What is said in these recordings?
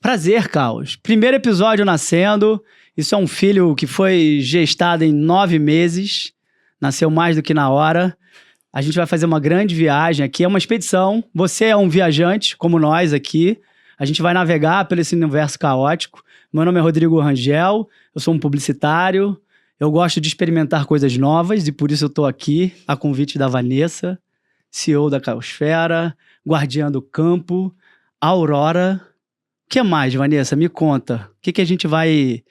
Prazer, Caos. Primeiro episódio nascendo. Isso é um filho que foi gestado em 9 meses. Nasceu mais do que na hora. A gente vai fazer uma grande viagem aqui. É uma expedição. Você é um viajante, como nós aqui. A gente vai navegar pelo esse universo caótico. Meu nome é Rodrigo Rangel. Eu sou um publicitário. Eu gosto de experimentar coisas novas e por isso eu estou aqui, a convite da Vanessa, CEO da Caosfera, guardiã do campo, Aurora. O que mais, Vanessa? Me conta. O que a gente vai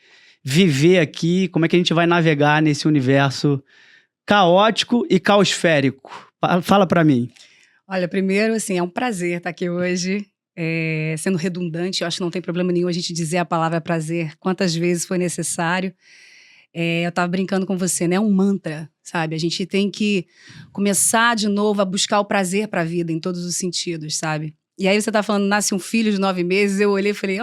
viver aqui? Como é que a gente vai navegar nesse universo caótico e caosférico? Fala para mim. Olha, primeiro, assim, é um prazer estar aqui hoje. Sendo redundante, eu acho que não tem problema nenhum a gente dizer a palavra prazer quantas vezes foi necessário. Eu estava brincando com você, né? É um mantra, sabe? A gente tem que começar de novo a buscar o prazer para a vida em todos os sentidos, sabe? E aí você tá falando, nasce um filho de 9 meses, eu olhei e falei,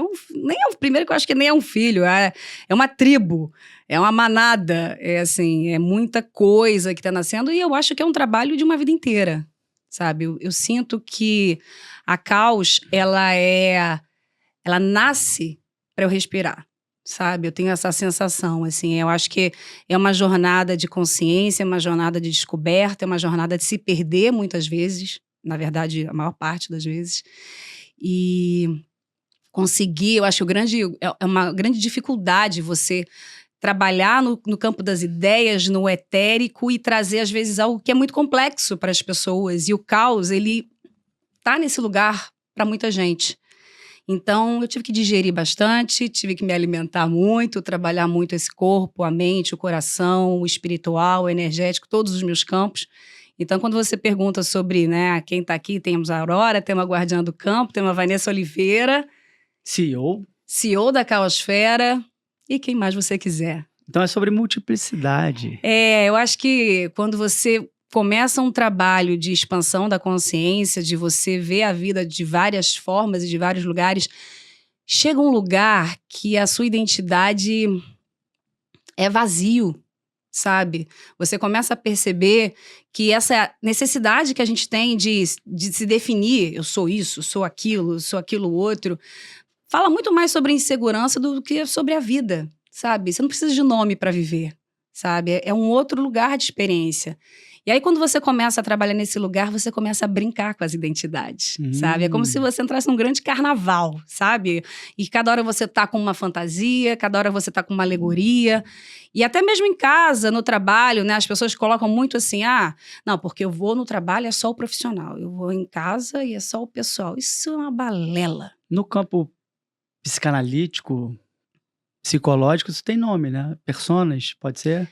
primeiro que eu acho que nem é um filho, é uma tribo, é uma manada, é muita coisa que tá nascendo e eu acho que é um trabalho de uma vida inteira, sabe? Eu sinto que a Caos, ela nasce para eu respirar. Sabe, eu tenho essa sensação, assim, eu acho que é uma jornada de consciência, é uma jornada de descoberta, é uma jornada de se perder muitas vezes, na verdade, a maior parte das vezes, e conseguir, eu acho é uma grande dificuldade você trabalhar no campo das ideias, no etérico e trazer, às vezes, algo que é muito complexo para as pessoas, e o caos, ele tá nesse lugar para muita gente. Então, eu tive que digerir bastante, tive que me alimentar muito, trabalhar muito esse corpo, a mente, o coração, o espiritual, o energético, todos os meus campos. Então, quando você pergunta sobre, né, quem está aqui, temos a Aurora, temos a Guardiã do Campo, temos a Vanessa Oliveira. CEO da Caosfera e quem mais você quiser. Então, é sobre multiplicidade. Eu acho que quando você começa um trabalho de expansão da consciência, de você ver a vida de várias formas e de vários lugares, chega um lugar que a sua identidade é vazio, sabe? Você começa a perceber que essa necessidade que a gente tem de se definir, eu sou isso, sou aquilo outro, fala muito mais sobre insegurança do que sobre a vida, sabe? Você não precisa de nome para viver, sabe? É um outro lugar de experiência. E aí, quando você começa a trabalhar nesse lugar, você começa a brincar com as identidades, sabe? É como se você entrasse num grande carnaval, sabe? E cada hora você tá com uma fantasia, cada hora você tá com uma alegoria. E até mesmo em casa, no trabalho, né? As pessoas colocam muito assim, não, porque eu vou no trabalho é só o profissional. Eu vou em casa e é só o pessoal. Isso é uma balela. No campo psicanalítico, psicológico, isso tem nome, né? Personas, pode ser?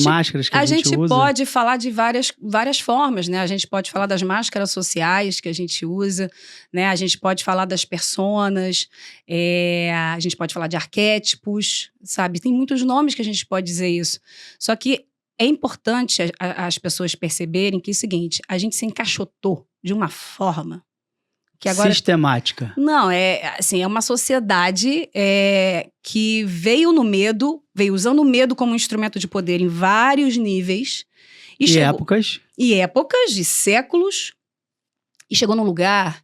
Máscaras que a gente usa. Pode falar de várias formas, né? A gente pode falar das máscaras sociais que a gente usa, né? A gente pode falar das personas, a gente pode falar de arquétipos, sabe? Tem muitos nomes que a gente pode dizer isso. Só que é importante as pessoas perceberem que é o seguinte, a gente se encaixotou de uma forma que agora... Sistemática. Não, é uma sociedade que veio usando o medo como instrumento de poder em vários níveis. E épocas. E épocas, de séculos. E chegou num lugar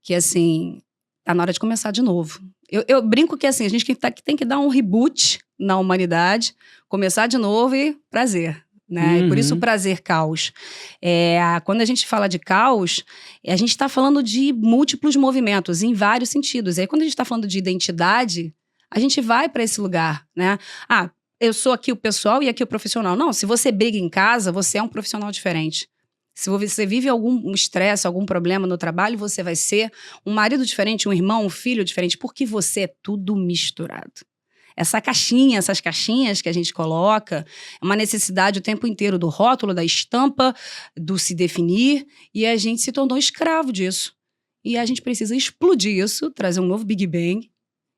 que, assim, tá na hora de começar de novo. Eu brinco que, assim, a gente tem que dar um reboot na humanidade, começar de novo e prazer. Né? E por isso o prazer caos. Quando a gente fala de caos, a gente está falando de múltiplos movimentos, em vários sentidos. Aí quando a gente está falando de identidade, a gente vai para esse lugar, né? Eu sou aqui o pessoal e aqui o profissional. Não, se você briga em casa, você é um profissional diferente. Se você vive algum estresse, algum problema no trabalho, você vai ser um marido diferente, um irmão, um filho diferente, porque você é tudo misturado. Essas caixinhas que a gente coloca, é uma necessidade o tempo inteiro do rótulo, da estampa, do se definir, e a gente se tornou escravo disso. E a gente precisa explodir isso, trazer um novo Big Bang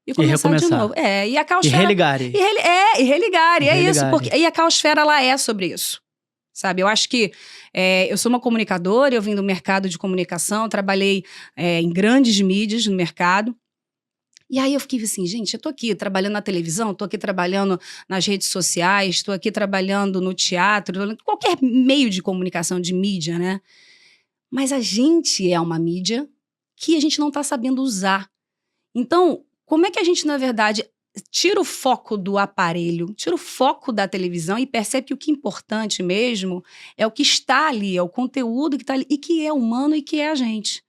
e começar de novo. E a Caosfera... E religar. E religar, e é isso. E a Caosfera, ela é sobre isso. Sabe, eu acho que eu sou uma comunicadora, eu vim do mercado de comunicação, trabalhei em grandes mídias no mercado. E aí eu fiquei assim, gente, eu tô aqui trabalhando na televisão, tô aqui trabalhando nas redes sociais, tô aqui trabalhando no teatro, qualquer meio de comunicação, de mídia, né? Mas a gente é uma mídia que a gente não tá sabendo usar. Então, como é que a gente, na verdade, tira o foco do aparelho, tira o foco da televisão e percebe que o que é importante mesmo é o que está ali, é o conteúdo que está ali e que é humano e que é a gente.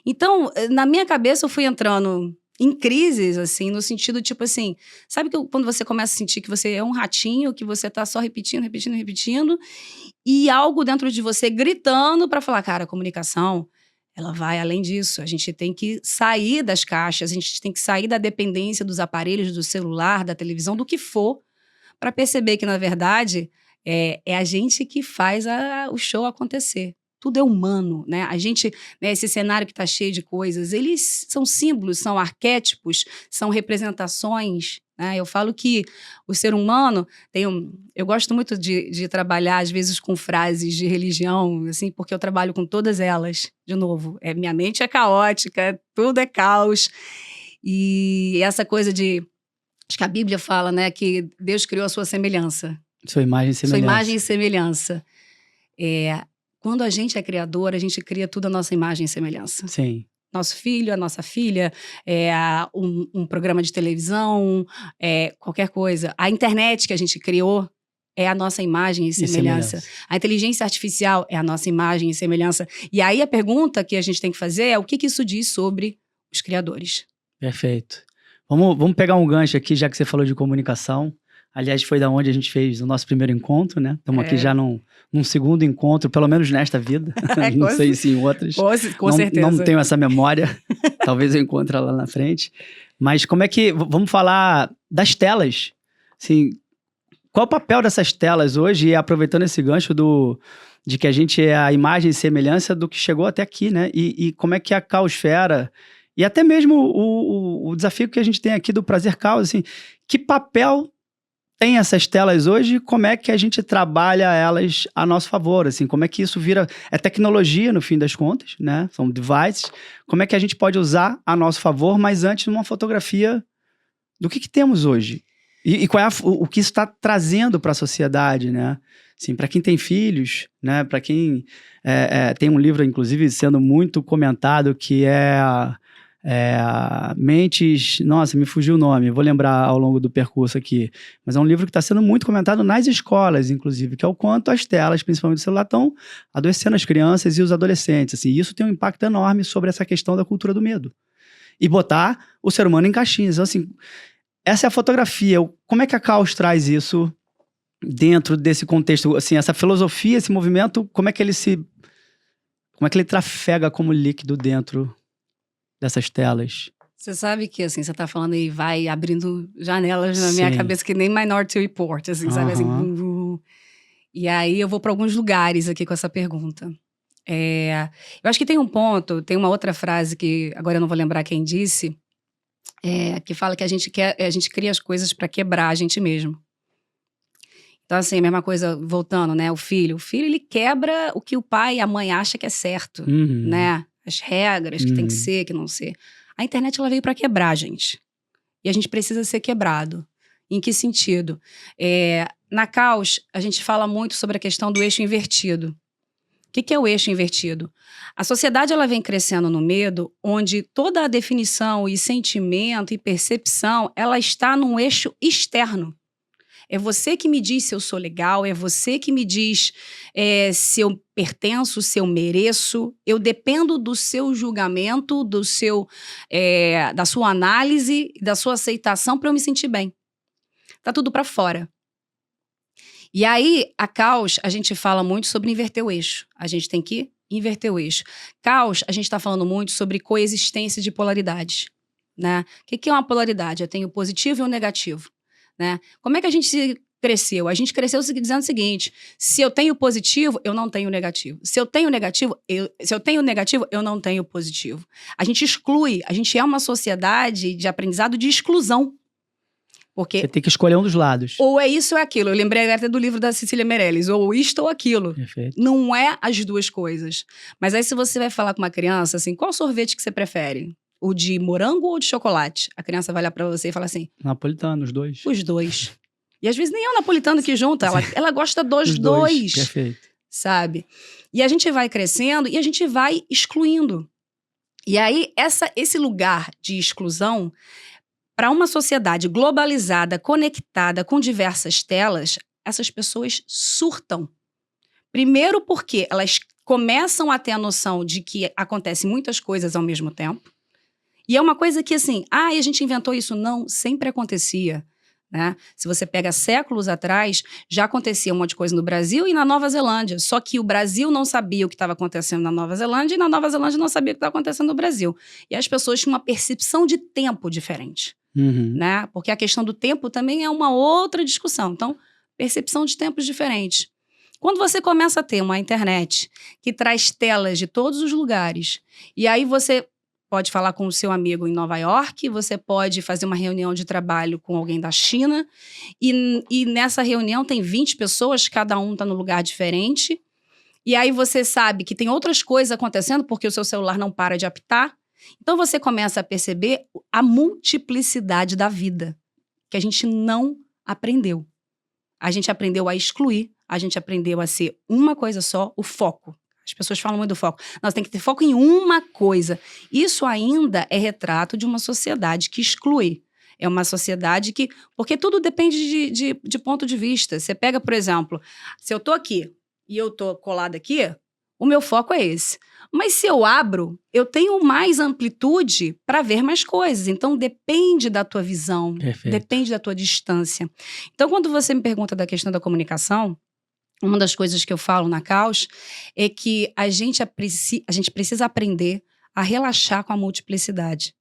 Então, na minha cabeça, eu fui entrando em crises, assim, no sentido, tipo assim, sabe que quando você começa a sentir que você é um ratinho, que você tá só repetindo, e algo dentro de você gritando para falar, cara, a comunicação, ela vai além disso. A gente tem que sair das caixas, a gente tem que sair da dependência dos aparelhos, do celular, da televisão, do que for, para perceber que, na verdade, é a gente que faz o show acontecer. Tudo é humano, né? A gente, né, esse cenário que está cheio de coisas, eles são símbolos, são arquétipos, são representações, né? Eu falo que o ser humano eu gosto muito de trabalhar, às vezes, com frases de religião, assim, porque eu trabalho com todas elas. De novo, minha mente é caótica, tudo é caos. E essa coisa acho que a Bíblia fala, né, que Deus criou a sua semelhança. Sua imagem e semelhança. Sua imagem e semelhança. Quando a gente é criador, a gente cria tudo a nossa imagem e semelhança. Sim. Nosso filho, a nossa filha, um programa de televisão, qualquer coisa. A internet que a gente criou é a nossa imagem e semelhança. A inteligência artificial é a nossa imagem e semelhança. E aí a pergunta que a gente tem que fazer é o que isso diz sobre os criadores. Perfeito. Vamos pegar um gancho aqui, já que você falou de comunicação. Aliás, foi da onde a gente fez o nosso primeiro encontro, né? Estamos aqui já num segundo encontro, pelo menos nesta vida. Não sei se em outras. Com certeza. Não tenho essa memória. Talvez eu encontre ela lá na frente. Mas como é que... Vamos falar das telas. Assim, qual o papel dessas telas hoje? E aproveitando esse gancho de que a gente é a imagem e semelhança do que chegou até aqui, né? E como é que a Causfera... E até mesmo o desafio que a gente tem aqui do Prazer Caus, assim, que papel tem essas telas hoje, como é que a gente trabalha elas a nosso favor, assim, como é que isso vira... É tecnologia, no fim das contas, né? São devices. Como é que a gente pode usar a nosso favor, mas antes uma fotografia do que temos hoje? E qual é o que isso está trazendo para a sociedade, né? Assim, para quem tem filhos, né? Para quem... tem um livro, inclusive, sendo muito comentado, que é Mentes... Nossa, me fugiu o nome, vou lembrar ao longo do percurso aqui. Mas é um livro que está sendo muito comentado nas escolas, inclusive, que é o quanto as telas, principalmente do celular, estão adoecendo as crianças e os adolescentes. Assim, e isso tem um impacto enorme sobre essa questão da cultura do medo. E botar o ser humano em caixinhas. Então, assim, essa é a fotografia. Como é que a Caus traz isso dentro desse contexto? Assim, essa filosofia, esse movimento, como é que ele trafega como líquido dentro dessas telas? Você sabe que, assim, você tá falando e vai abrindo janelas na minha cabeça que nem Minority Report, assim, sabe? Assim, e aí eu vou para alguns lugares aqui com essa pergunta. Eu acho que tem um ponto, tem uma outra frase que agora eu não vou lembrar quem disse, que fala que a gente cria as coisas para quebrar a gente mesmo. Então, assim, a mesma coisa, voltando, né? O filho ele quebra o que o pai e a mãe acham que é certo, né? As regras que tem que ser, que não ser. A internet, ela veio para quebrar a gente. E a gente precisa ser quebrado. Em que sentido? Na Caus, a gente fala muito sobre a questão do eixo invertido. O que é o eixo invertido? A sociedade, ela vem crescendo no medo, onde toda a definição e sentimento e percepção, ela está num eixo externo. É você que me diz se eu sou legal, é você que me diz se eu pertenço, se eu mereço. Eu dependo do seu julgamento, da sua análise, da sua aceitação para eu me sentir bem. Tá tudo para fora. E aí, a Caus, a gente fala muito sobre inverter o eixo. A gente tem que inverter o eixo. Caus, a gente está falando muito sobre coexistência de polaridades, né? O que é uma polaridade? Eu tenho o positivo e o negativo. Né? Como é que a gente cresceu? A gente cresceu dizendo o seguinte: se eu tenho positivo, eu não tenho negativo. Se eu tenho negativo, eu não tenho positivo. A gente exclui, a gente é uma sociedade de aprendizado de exclusão. Porque você tem que escolher um dos lados. Ou é isso ou é aquilo. Eu lembrei até do livro da Cecília Meirelles, ou isto ou aquilo. Perfeito. Não é as duas coisas. Mas aí se você vai falar com uma criança, assim, qual sorvete que você prefere? O de morango ou de chocolate? A criança vai olhar pra você e fala assim... Napolitano, os dois. Os dois. E às vezes nem é o napolitano que junta, ela gosta dos dois. Perfeito. Sabe? E a gente vai crescendo e a gente vai excluindo. E aí, esse lugar de exclusão para uma sociedade globalizada, conectada, com diversas telas, essas pessoas surtam. Primeiro porque elas começam a ter a noção de que acontecem muitas coisas ao mesmo tempo. E é uma coisa que assim, a gente inventou isso? Não, sempre acontecia. Né? Se você pega séculos atrás, já acontecia um monte de coisa no Brasil e na Nova Zelândia. Só que o Brasil não sabia o que estava acontecendo na Nova Zelândia e na Nova Zelândia não sabia o que estava acontecendo no Brasil. E as pessoas tinham uma percepção de tempo diferente. Né? Porque a questão do tempo também é uma outra discussão. Então, percepção de tempos diferentes. Quando você começa a ter uma internet que traz telas de todos os lugares, e aí você pode falar com o seu amigo em Nova York, você pode fazer uma reunião de trabalho com alguém da China, e nessa reunião tem 20 pessoas, cada um está num lugar diferente, e aí você sabe que tem outras coisas acontecendo porque o seu celular não para de apitar. Então você começa a perceber a multiplicidade da vida, que a gente não aprendeu. A gente aprendeu a excluir, a gente aprendeu a ser uma coisa só, o foco. As pessoas falam muito do foco. Nós temos que ter foco em uma coisa. Isso ainda é retrato de uma sociedade que exclui. É uma sociedade que... Porque tudo depende de ponto de vista. Você pega, por exemplo, se eu tô aqui e eu tô colada aqui, o meu foco é esse. Mas se eu abro, eu tenho mais amplitude para ver mais coisas. Então, depende da tua visão. Perfeito. Depende da tua distância. Então, quando você me pergunta da questão da comunicação, uma das coisas que eu falo na Caos é que a gente precisa aprender a relaxar com a multiplicidade.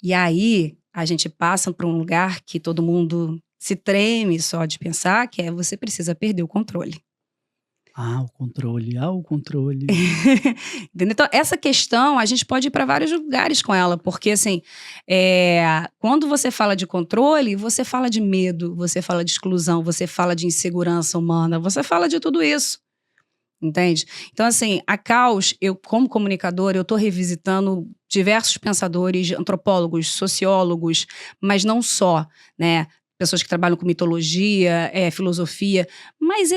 E aí, a gente passa para um lugar que todo mundo se treme só de pensar, que é você precisa perder o controle. O controle, o controle. Entendeu? Então, essa questão, a gente pode ir para vários lugares com ela, porque assim, quando você fala de controle, você fala de medo, você fala de exclusão, você fala de insegurança humana, você fala de tudo isso, entende? Então assim, a Caos, eu como comunicadora, eu estou revisitando diversos pensadores, antropólogos, sociólogos, mas não só, né? Pessoas que trabalham com mitologia, filosofia, mas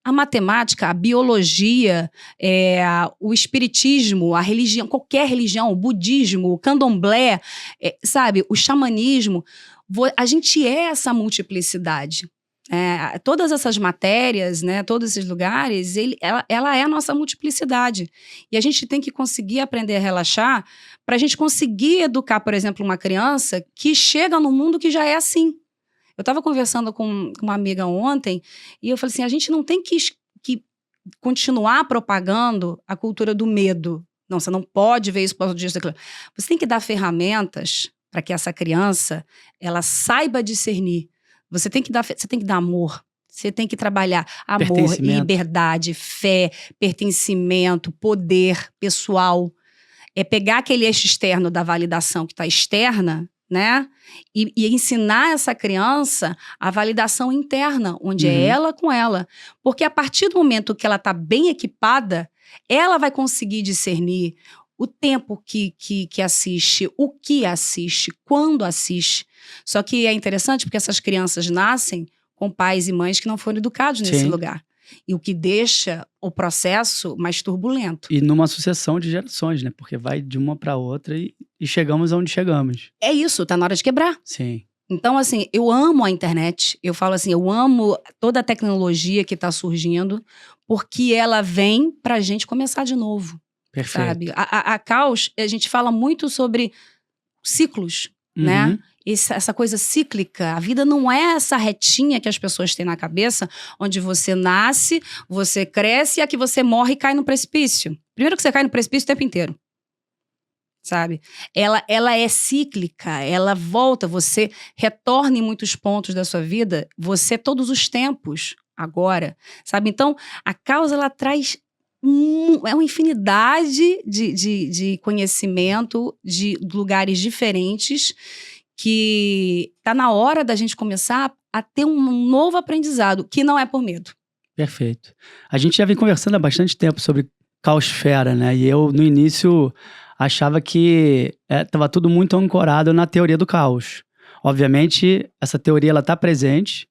a matemática, a biologia, o espiritismo, a religião, qualquer religião, o budismo, o candomblé, sabe, o xamanismo, a gente é essa multiplicidade. Todas essas matérias, né, todos esses lugares, ela é a nossa multiplicidade. E a gente tem que conseguir aprender a relaxar para a gente conseguir educar, por exemplo, uma criança que chega num mundo que já é assim. Eu estava conversando com uma amiga ontem e eu falei assim, a gente não tem que continuar propagando a cultura do medo. Não, você não pode ver isso por causa disso. Você tem que dar ferramentas para que essa criança ela saiba discernir. Você tem que dar amor. Você tem que trabalhar amor, liberdade, fé, pertencimento, poder pessoal. É pegar aquele eixo externo da validação que está externa, né? E ensinar essa criança a validação interna, onde é ela com ela. Porque a partir do momento que ela está bem equipada, ela vai conseguir discernir o tempo que assiste, o que assiste, quando assiste. Só que é interessante porque essas crianças nascem com pais e mães que não foram educados nesse lugar. E o que deixa o processo mais turbulento. E numa sucessão de gerações, né? Porque vai de uma para outra e chegamos aonde chegamos. É isso, tá na hora de quebrar. Sim. Então, assim, eu amo a internet. Eu falo assim, eu amo toda a tecnologia que tá surgindo, porque ela vem pra gente começar de novo. Perfeito. Sabe? A Caos, a gente fala muito sobre ciclos, né? Essa coisa cíclica. A vida não é essa retinha que as pessoas têm na cabeça, onde você nasce, você cresce e aqui você morre e cai no precipício. Primeiro que você cai no precipício o tempo inteiro. Sabe? Ela é cíclica, ela volta, você retorna em muitos pontos da sua vida, você todos os tempos, agora. Sabe? Então, a Caos, ela traz uma infinidade de conhecimento, de lugares diferentes, que tá na hora da gente começar a ter um novo aprendizado, que não é por medo. Perfeito. A gente já vem conversando há bastante tempo sobre caosfera, né? E eu, no início, achava que estava tudo muito ancorado na teoria do caos. Obviamente, essa teoria ela está presente,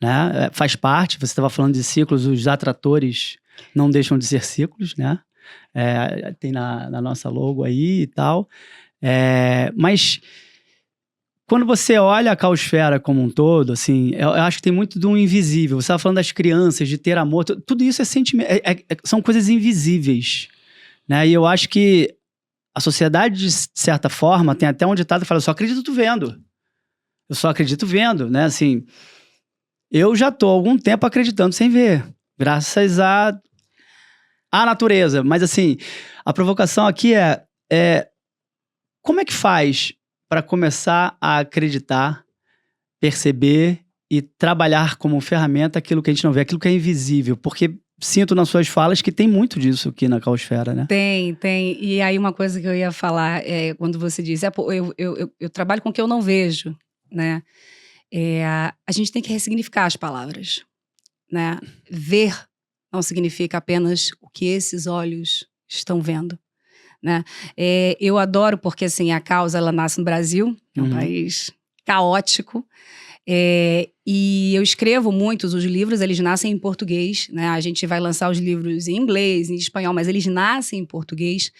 né? Faz parte, você estava falando de ciclos, os atratores não deixam de ser ciclos, né? Tem na nossa logo aí e tal. Mas Quando você olha a caosfera como um todo, assim, eu acho que tem muito do invisível. Você estava falando das crianças, de ter amor, tudo isso é sentimento, são coisas invisíveis, né? E eu acho que a sociedade, de certa forma, tem até um ditado que fala, eu só acredito vendo. Eu só acredito vendo, né? Assim, eu já tô há algum tempo acreditando sem ver, graças à natureza. Mas assim, a provocação aqui é como é que faz para começar a acreditar, perceber e trabalhar como ferramenta aquilo que a gente não vê, aquilo que é invisível? Porque sinto nas suas falas que tem muito disso aqui na caosfera, né? Tem. E aí uma coisa que eu ia falar, quando você diz, eu trabalho com o que eu não vejo, né? A gente tem que ressignificar as palavras, né? Ver não significa apenas o que esses olhos estão vendo, né? Eu adoro porque, assim, a causa, ela nasce no Brasil, é um país caótico, e eu escrevo muitos, os livros, eles nascem em português, né? A gente vai lançar os livros em inglês, em espanhol, mas eles nascem em português,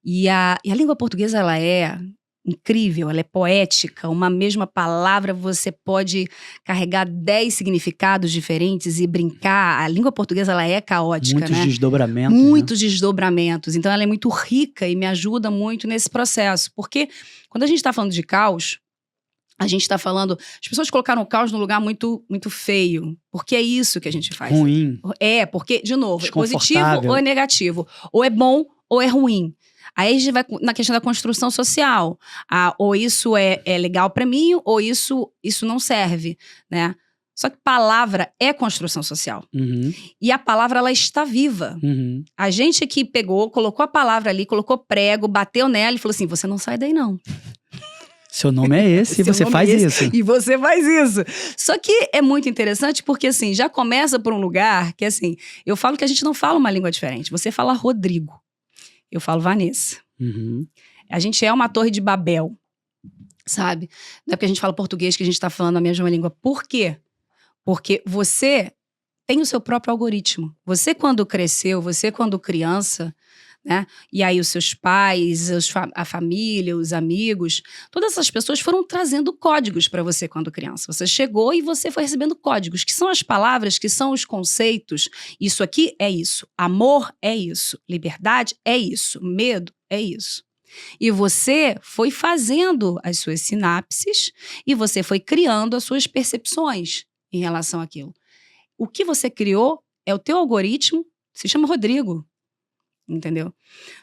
e a língua portuguesa, ela é incrível, ela é poética, uma mesma palavra você pode carregar 10 significados diferentes e brincar. A língua portuguesa, ela é caótica, Muitos né? desdobramentos. Muitos desdobramentos. Então, ela é muito rica e me ajuda muito nesse processo. Porque quando a gente está falando de caos, a gente está falando... As pessoas colocaram o caos num lugar muito, muito feio. Porque é isso que a gente faz. Ruim. Porque, de novo, é positivo Desconfortável. ou é negativo. Ou é bom ou é ruim. Aí a gente vai na questão da construção social. Ou isso é legal para mim, ou isso não serve, né? Só que palavra é construção social. E a palavra, ela está viva. A gente que pegou, colocou a palavra ali, colocou prego, bateu nela e falou assim, você não sai daí não. Seu nome é esse e você faz isso. E você faz isso. Só que é muito interessante porque, assim, já começa por um lugar que, assim, eu falo que a gente não fala uma língua diferente. Você fala Rodrigo. Eu falo Vanessa. A gente é uma torre de Babel, sabe? Não é porque a gente fala português que a gente está falando a mesma língua. Por quê? Porque você tem o seu próprio algoritmo. Você, quando cresceu, você, quando criança, né? E aí os seus pais, a família, os amigos, todas essas pessoas foram trazendo códigos para você quando criança. Você chegou e você foi recebendo códigos, que são as palavras, que são os conceitos. Isso aqui é isso. Amor é isso. Liberdade é isso. Medo é isso. E você foi fazendo as suas sinapses e você foi criando as suas percepções em relação àquilo. O que você criou é o teu algoritmo, se chama Rodrigo. Entendeu?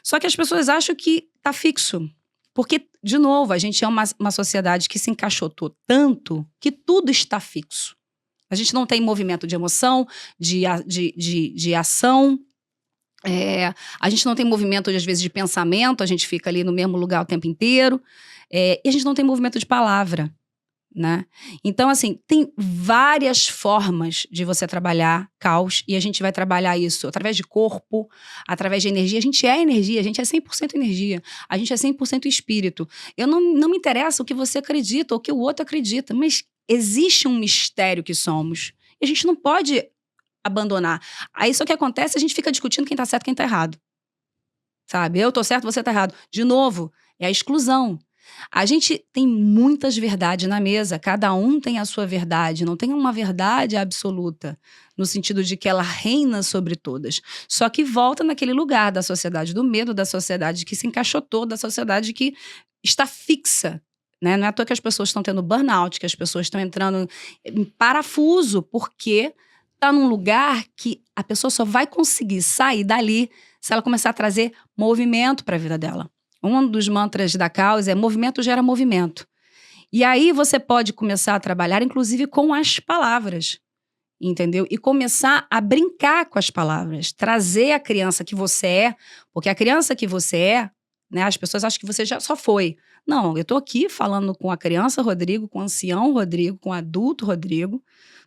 Só que as pessoas acham que tá fixo. Porque, de novo, a gente é uma sociedade que se encaixotou tanto que tudo está fixo. A gente não tem movimento de emoção, de ação. A gente não tem movimento, às vezes, de pensamento. A gente fica ali no mesmo lugar o tempo inteiro. E a gente não tem movimento de palavra. Né? Então, assim, tem várias formas de você trabalhar caos e a gente vai trabalhar isso através de corpo, através de energia. A gente é energia, a gente é 100% energia, a gente é 100% espírito. Não me interessa o que você acredita ou o que o outro acredita, mas existe um mistério que somos e a gente não pode abandonar. Aí só que acontece, a gente fica discutindo quem tá certo e quem tá errado. Sabe? Eu tô certo, você tá errado. De novo, é a exclusão. A gente tem muitas verdades na mesa, cada um tem a sua verdade, não tem uma verdade absoluta, no sentido de que ela reina sobre todas. Só que volta naquele lugar da sociedade do medo, da sociedade que se encaixotou, da sociedade que está fixa. Né? Não é à toa que as pessoas estão tendo burnout, que as pessoas estão entrando em parafuso, porque está num lugar que a pessoa só vai conseguir sair dali se ela começar a trazer movimento para a vida dela. Um dos mantras da causa é movimento gera movimento. E aí você pode começar a trabalhar, inclusive, com as palavras, entendeu? E começar a brincar com as palavras, trazer a criança que você é, porque a criança que você é, né, as pessoas acham que você já só foi. Não, eu tô aqui falando com a criança Rodrigo, com o ancião Rodrigo, com o adulto Rodrigo,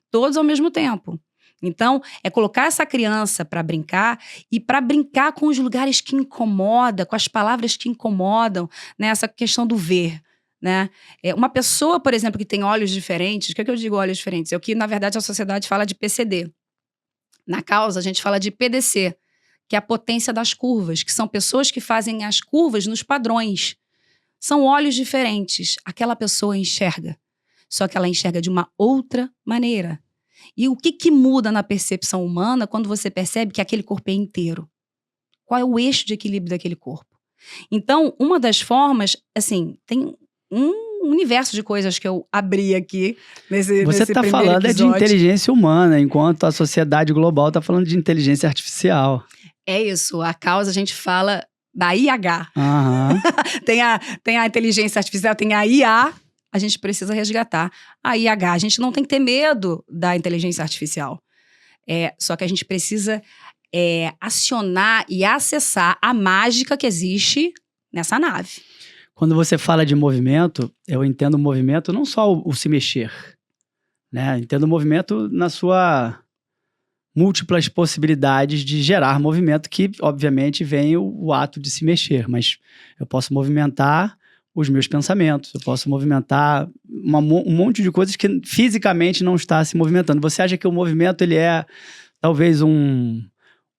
todos ao mesmo tempo. Então, é colocar essa criança para brincar e para brincar com os lugares que incomodam, com as palavras que incomodam, né? Essa questão do ver, né? Uma pessoa, por exemplo, que tem olhos diferentes, o que eu digo olhos diferentes? É o que, na verdade, a sociedade fala de PCD. Na causa, a gente fala de PDC, que é a potência das curvas, que são pessoas que fazem as curvas nos padrões. São olhos diferentes. Aquela pessoa enxerga, só que ela enxerga de uma outra maneira. E o que muda na percepção humana quando você percebe que aquele corpo é inteiro? Qual é o eixo de equilíbrio daquele corpo? Então, uma das formas, assim, tem um universo de coisas que eu abri aqui nesse Você está primeiro falando episódio. de inteligência humana, enquanto a sociedade global está falando de inteligência artificial. É isso, a causa a gente fala da IH. Aham. Tem a inteligência artificial, tem a IA, a gente precisa resgatar a IH. A gente não tem que ter medo da inteligência artificial. Só que a gente precisa acionar e acessar a mágica que existe nessa nave. Quando você fala de movimento, eu entendo o movimento não só o se mexer, né? Entendo o movimento na sua múltiplas possibilidades de gerar movimento, que obviamente vem o ato de se mexer, mas eu posso movimentar os meus pensamentos, eu posso movimentar um monte de coisas que fisicamente não está se movimentando. Você acha que o movimento ele é talvez um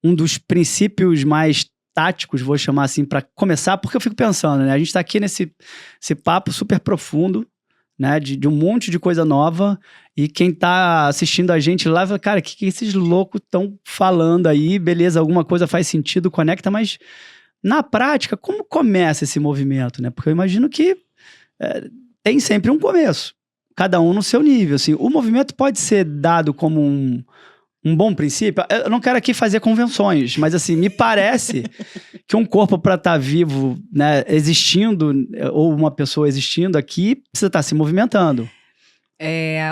dos princípios mais táticos, vou chamar assim, para começar? Porque eu fico pensando, né? A gente está aqui nesse papo super profundo, né? De um monte de coisa nova, e quem tá assistindo a gente lá fala, cara, que esses loucos estão falando aí? Beleza, alguma coisa faz sentido, conecta, mas na prática, como começa esse movimento, né? Porque eu imagino que tem sempre um começo, cada um no seu nível, assim. O movimento pode ser dado como um bom princípio. Eu não quero aqui fazer convenções, mas assim, me parece que um corpo para estar vivo, né, existindo, ou uma pessoa existindo aqui, precisa estar se movimentando.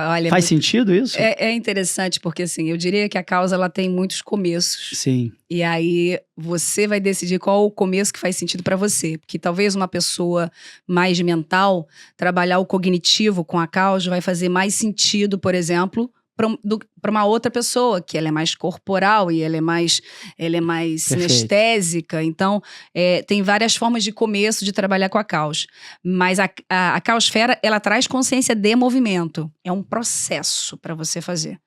Olha, faz sentido isso? É interessante, porque assim, eu diria que a causa ela tem muitos começos. Sim. E aí você vai decidir qual o começo que faz sentido para você. Porque talvez uma pessoa mais mental, trabalhar o cognitivo com a causa vai fazer mais sentido, por exemplo, para uma outra pessoa, que ela é mais corporal e ela é mais sinestésica. Então, tem várias formas de começo de trabalhar com a caos. Mas a caosfera, ela traz consciência de movimento. É um processo para você fazer.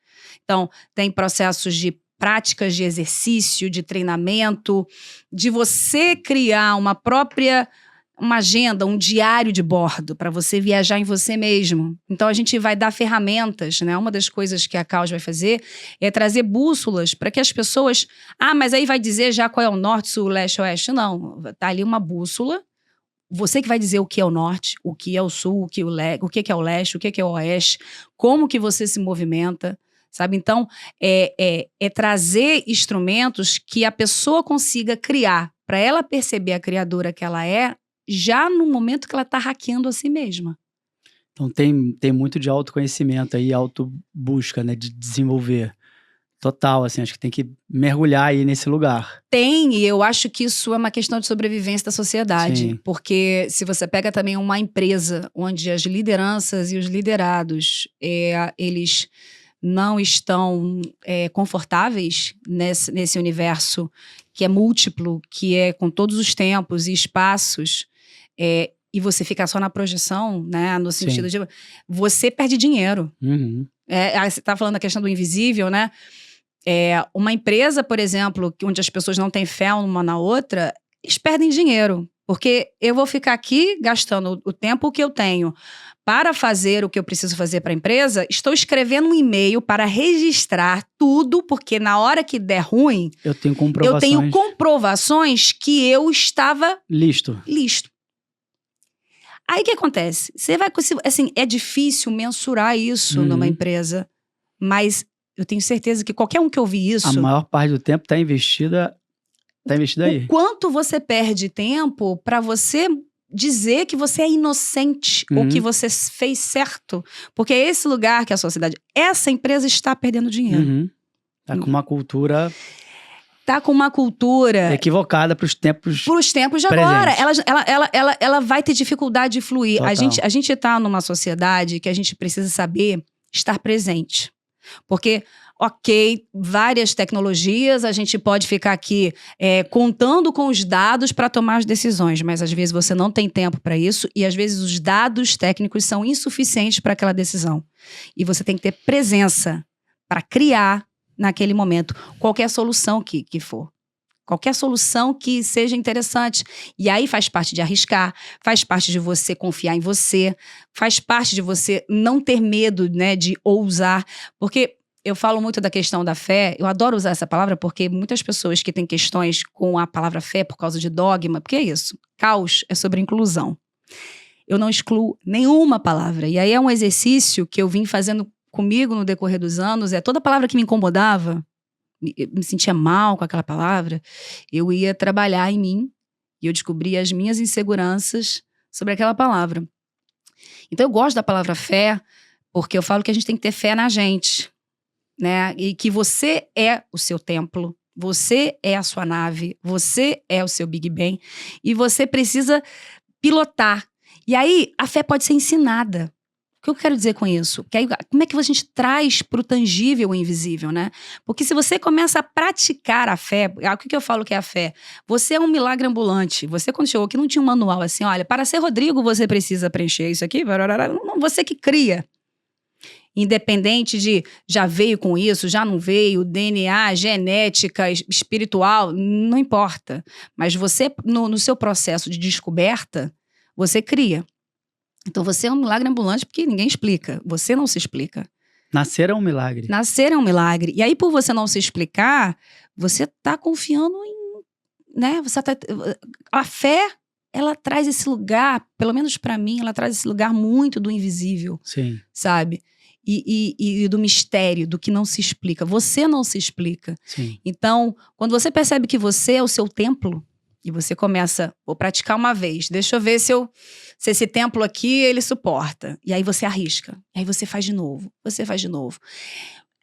Então, tem processos de práticas de exercício, de treinamento, de você criar uma agenda, um diário de bordo para você viajar em você mesmo. Então a gente vai dar ferramentas, né? Uma das coisas que a Caos vai fazer é trazer bússolas para que as pessoas... mas aí vai dizer já qual é o norte, sul, leste, oeste. Não, tá ali uma bússola. Você que vai dizer o que é o norte, o que é o sul, o que é o leste, o que é o oeste, como que você se movimenta, sabe? Então, é trazer instrumentos que a pessoa consiga criar, para ela perceber a criadora que ela é, já no momento que ela está hackeando a si mesma. Então tem muito de autoconhecimento aí, autobusca, né, de desenvolver. Total, assim, acho que tem que mergulhar aí nesse lugar. Tem, e eu acho que isso é uma questão de sobrevivência da sociedade. Sim. Porque se você pega também uma empresa onde as lideranças e os liderados, eles não estão confortáveis nesse universo que é múltiplo, que é com todos os tempos e espaços, e você fica só na projeção, né, no sentido de... Você perde dinheiro. Uhum. Você está falando da questão do invisível, né? Uma empresa, por exemplo, onde as pessoas não têm fé uma na outra, eles perdem dinheiro. Porque eu vou ficar aqui gastando o tempo que eu tenho para fazer o que eu preciso fazer para a empresa, estou escrevendo um e-mail para registrar tudo, porque na hora que der ruim, eu tenho comprovações que eu estava listo. Aí o que acontece? Você vai, assim, é difícil mensurar isso numa empresa, mas eu tenho certeza que qualquer um que ouvir isso... A maior parte do tempo está investida aí. O quanto você perde tempo para você dizer que você é inocente ou que você fez certo. Porque é esse lugar que a sociedade... Essa empresa está perdendo dinheiro. Tá com uma cultura... Tá com uma cultura... equivocada para os tempos de agora. Ela vai ter dificuldade de fluir. A gente tá numa sociedade que a gente precisa saber estar presente. Porque... Ok, várias tecnologias, a gente pode ficar aqui contando com os dados para tomar as decisões, mas às vezes você não tem tempo para isso e às vezes os dados técnicos são insuficientes para aquela decisão. E você tem que ter presença para criar naquele momento qualquer solução que for. Qualquer solução que seja interessante. E aí faz parte de arriscar, faz parte de você confiar em você, faz parte de você não ter medo, né, de ousar. Porque eu falo muito da questão da fé, eu adoro usar essa palavra porque muitas pessoas que têm questões com a palavra fé por causa de dogma, porque é isso, caos é sobre inclusão. Eu não excluo nenhuma palavra. E aí é um exercício que eu vim fazendo comigo no decorrer dos anos, toda palavra que me incomodava, eu me sentia mal com aquela palavra, eu ia trabalhar em mim e eu descobria as minhas inseguranças sobre aquela palavra. Então eu gosto da palavra fé porque eu falo que a gente tem que ter fé na gente, né? E que você é o seu templo, você é a sua nave, você é o seu Big Bang e você precisa pilotar. E aí a fé pode ser ensinada. O que eu quero dizer com isso? Que aí, como é que a gente traz para o tangível o invisível, né? Porque se você começa a praticar a fé, o que eu falo que é a fé? Você é um milagre ambulante. Você, quando chegou aqui, não tinha um manual assim, olha, para ser Rodrigo você precisa preencher isso aqui, você que cria. Independente de já veio com isso, já não veio, DNA, genética, espiritual, não importa. Mas você, no seu processo de descoberta, você cria. Então você é um milagre ambulante porque ninguém explica. Você não se explica. Nascer é um milagre. Nascer é um milagre. E aí, por você não se explicar, você está confiando em... né? A fé, ela traz esse lugar, pelo menos para mim, ela traz esse lugar muito do invisível. Sim. Sabe? E do mistério, do que não se explica. Você não se explica. Sim. Então, quando você percebe que você é o seu templo, e você começa, vou praticar uma vez, deixa eu ver se esse templo aqui, ele suporta. E aí você arrisca. E aí você faz de novo. Você faz de novo.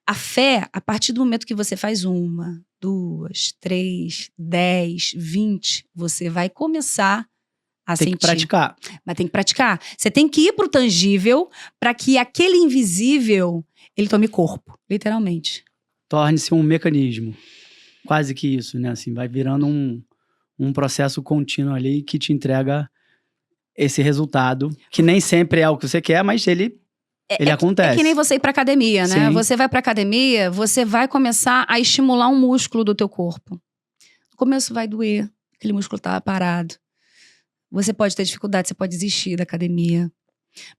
A fé, a partir do momento que você faz 1, 2, 3, 10, 20, você vai começar a sentir. Tem que praticar. Mas tem que praticar. Você tem que ir pro tangível para que aquele invisível, ele tome corpo, literalmente. Torne-se um mecanismo. Quase que isso, né? Assim, vai virando um processo contínuo ali que te entrega esse resultado, que nem sempre é o que você quer, mas ele acontece. É que nem você ir pra academia, né? Sim. Você vai pra academia, você vai começar a estimular um músculo do teu corpo. No começo vai doer, aquele músculo tá parado. Você pode ter dificuldade, você pode desistir da academia.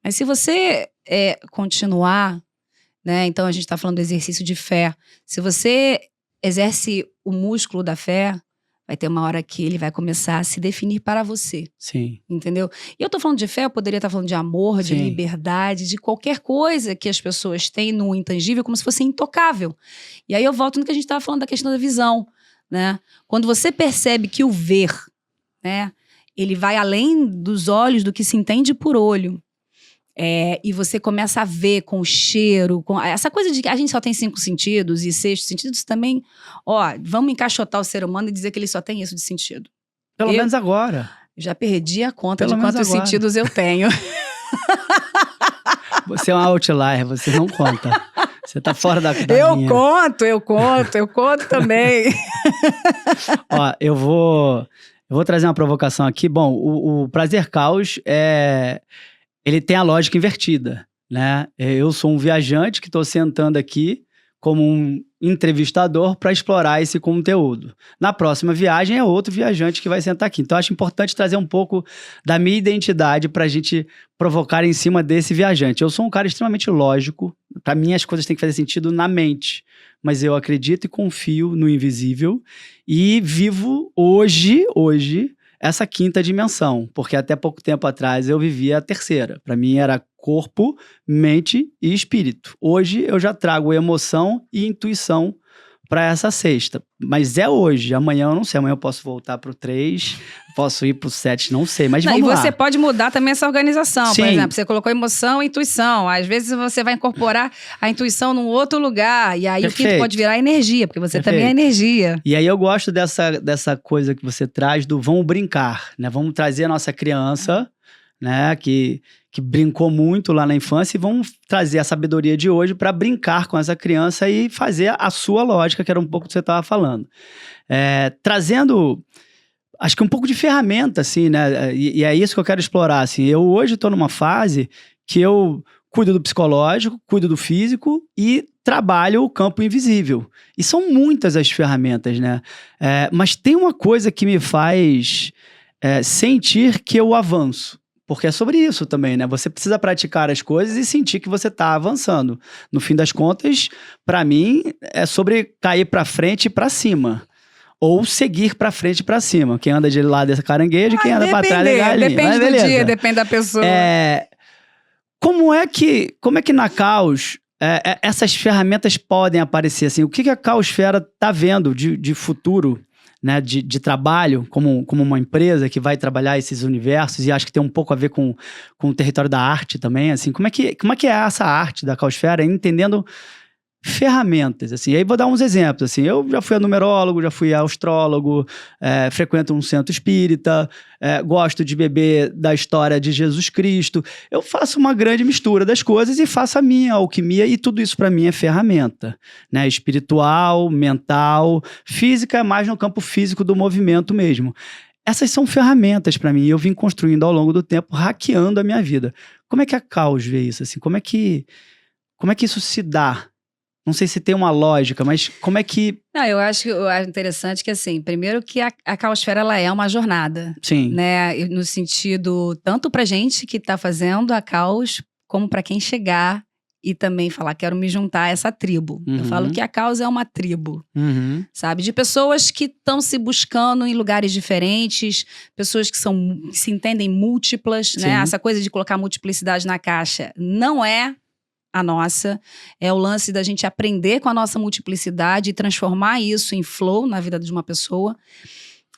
Mas se você continuar, né? Então a gente tá falando do exercício de fé. Se você exerce o músculo da fé, vai ter uma hora que ele vai começar a se definir para você. Sim. Entendeu? E eu tô falando de fé, eu poderia estar falando de amor, de Sim. liberdade, de qualquer coisa que as pessoas têm no intangível como se fosse intocável. E aí eu volto no que a gente estava falando da questão da visão, né? Quando você percebe que o ver, né, ele vai além dos olhos, do que se entende por olho. E você começa a ver com o cheiro, com essa coisa de que a gente só tem 5 sentidos e 6 sentidos também, vamos encaixotar o ser humano e dizer que ele só tem isso de sentido. Pelo menos agora. Já perdi a conta Pelo de menos quantos agora. sentidos eu tenho. Você é um outlier, você não conta. Você tá fora da linha. Eu conto também. Ó, eu vou trazer uma provocação aqui. Bom, o Prazer Caos ele tem a lógica invertida, né? Eu sou um viajante que estou sentando aqui como um entrevistador para explorar esse conteúdo. Na próxima viagem é outro viajante que vai sentar aqui. Então, acho importante trazer um pouco da minha identidade para a gente provocar em cima desse viajante. Eu sou um cara extremamente lógico. Para mim, as coisas têm que fazer sentido na mente. Mas eu acredito e confio no invisível e vivo hoje, essa 5ª dimensão, porque até pouco tempo atrás eu vivia a 3ª. Para mim era corpo, mente e espírito. Hoje eu já trago emoção e intuição para essa 6ª. Mas é hoje, amanhã eu não sei. Amanhã eu posso voltar pro 3, posso ir pro 7, não sei, mas vamos lá. E você pode mudar também essa organização. Sim. Por exemplo, você colocou emoção e intuição. Às vezes você vai incorporar a intuição num outro lugar. E aí Perfeito. o que pode virar energia, porque você Perfeito. também é energia. E aí eu gosto dessa coisa que você traz do vamos brincar, né? Vamos trazer a nossa criança, né? Que brincou muito lá na infância e vamos trazer a sabedoria de hoje para brincar com essa criança e fazer a sua lógica, que era um pouco do que você estava falando. Trazendo, acho que um pouco de ferramenta, assim, né? E é isso que eu quero explorar, assim. Eu hoje estou numa fase que eu cuido do psicológico, cuido do físico e trabalho o campo invisível. E são muitas as ferramentas, né? Mas tem uma coisa que me faz sentir que eu avanço. Porque é sobre isso também, né? Você precisa praticar as coisas e sentir que você está avançando. No fim das contas, para mim, é sobre cair para frente e para cima. Ou seguir para frente e para cima. Quem anda de lado é caranguejo, quem anda para trás é galinha. Depende do dia, depende da pessoa. Como é que na Caos essas ferramentas podem aparecer? Assim, o que a Caosfera está vendo de futuro, né, de trabalho, como uma empresa que vai trabalhar esses universos, e acho que tem um pouco a ver com o território da arte também, assim, como é que é essa arte da Caosfera, entendendo ferramentas, assim, e aí vou dar uns exemplos, assim, eu já fui a numerólogo, já fui a astrólogo, frequento um centro espírita, gosto de beber da história de Jesus Cristo, eu faço uma grande mistura das coisas e faço a minha alquimia, e tudo isso para mim é ferramenta, né, espiritual, mental, física, mais no campo físico do movimento mesmo. Essas são ferramentas para mim, e eu vim construindo ao longo do tempo, hackeando a minha vida. Como é que a Caos vê isso, assim, como é que isso se dá? Não sei se tem uma lógica, mas como é que... Não, eu acho interessante que, assim, primeiro que a Caosfera, ela é uma jornada. Sim. Né? No sentido, tanto pra gente que tá fazendo a Caos, como pra quem chegar e também falar, quero me juntar a essa tribo. Uhum. Eu falo que a Caos é uma tribo, uhum. sabe? De pessoas que estão se buscando em lugares diferentes, pessoas que se entendem múltiplas, né? Essa coisa de colocar multiplicidade na caixa não é a nossa, é o lance da gente aprender com a nossa multiplicidade e transformar isso em flow na vida de uma pessoa.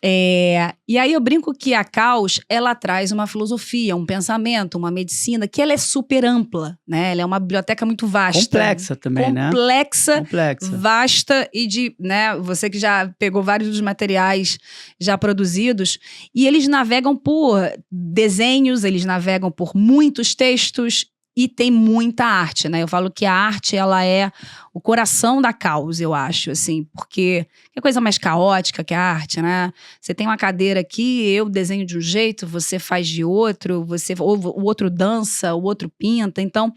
E aí eu brinco que a Caos, ela traz uma filosofia, um pensamento, uma medicina, que ela é super ampla, né? Ela é uma biblioteca muito vasta. Complexa também, né? Complexa, vasta e né? Você que já pegou vários dos materiais já produzidos, e eles navegam por desenhos, eles navegam por muitos textos, e tem muita arte, né? Eu falo que a arte, ela é o coração da Caos, eu acho, assim, porque é coisa mais caótica que a arte, né? Você tem uma cadeira aqui, eu desenho de um jeito, você faz de outro, o outro dança, o outro pinta, então...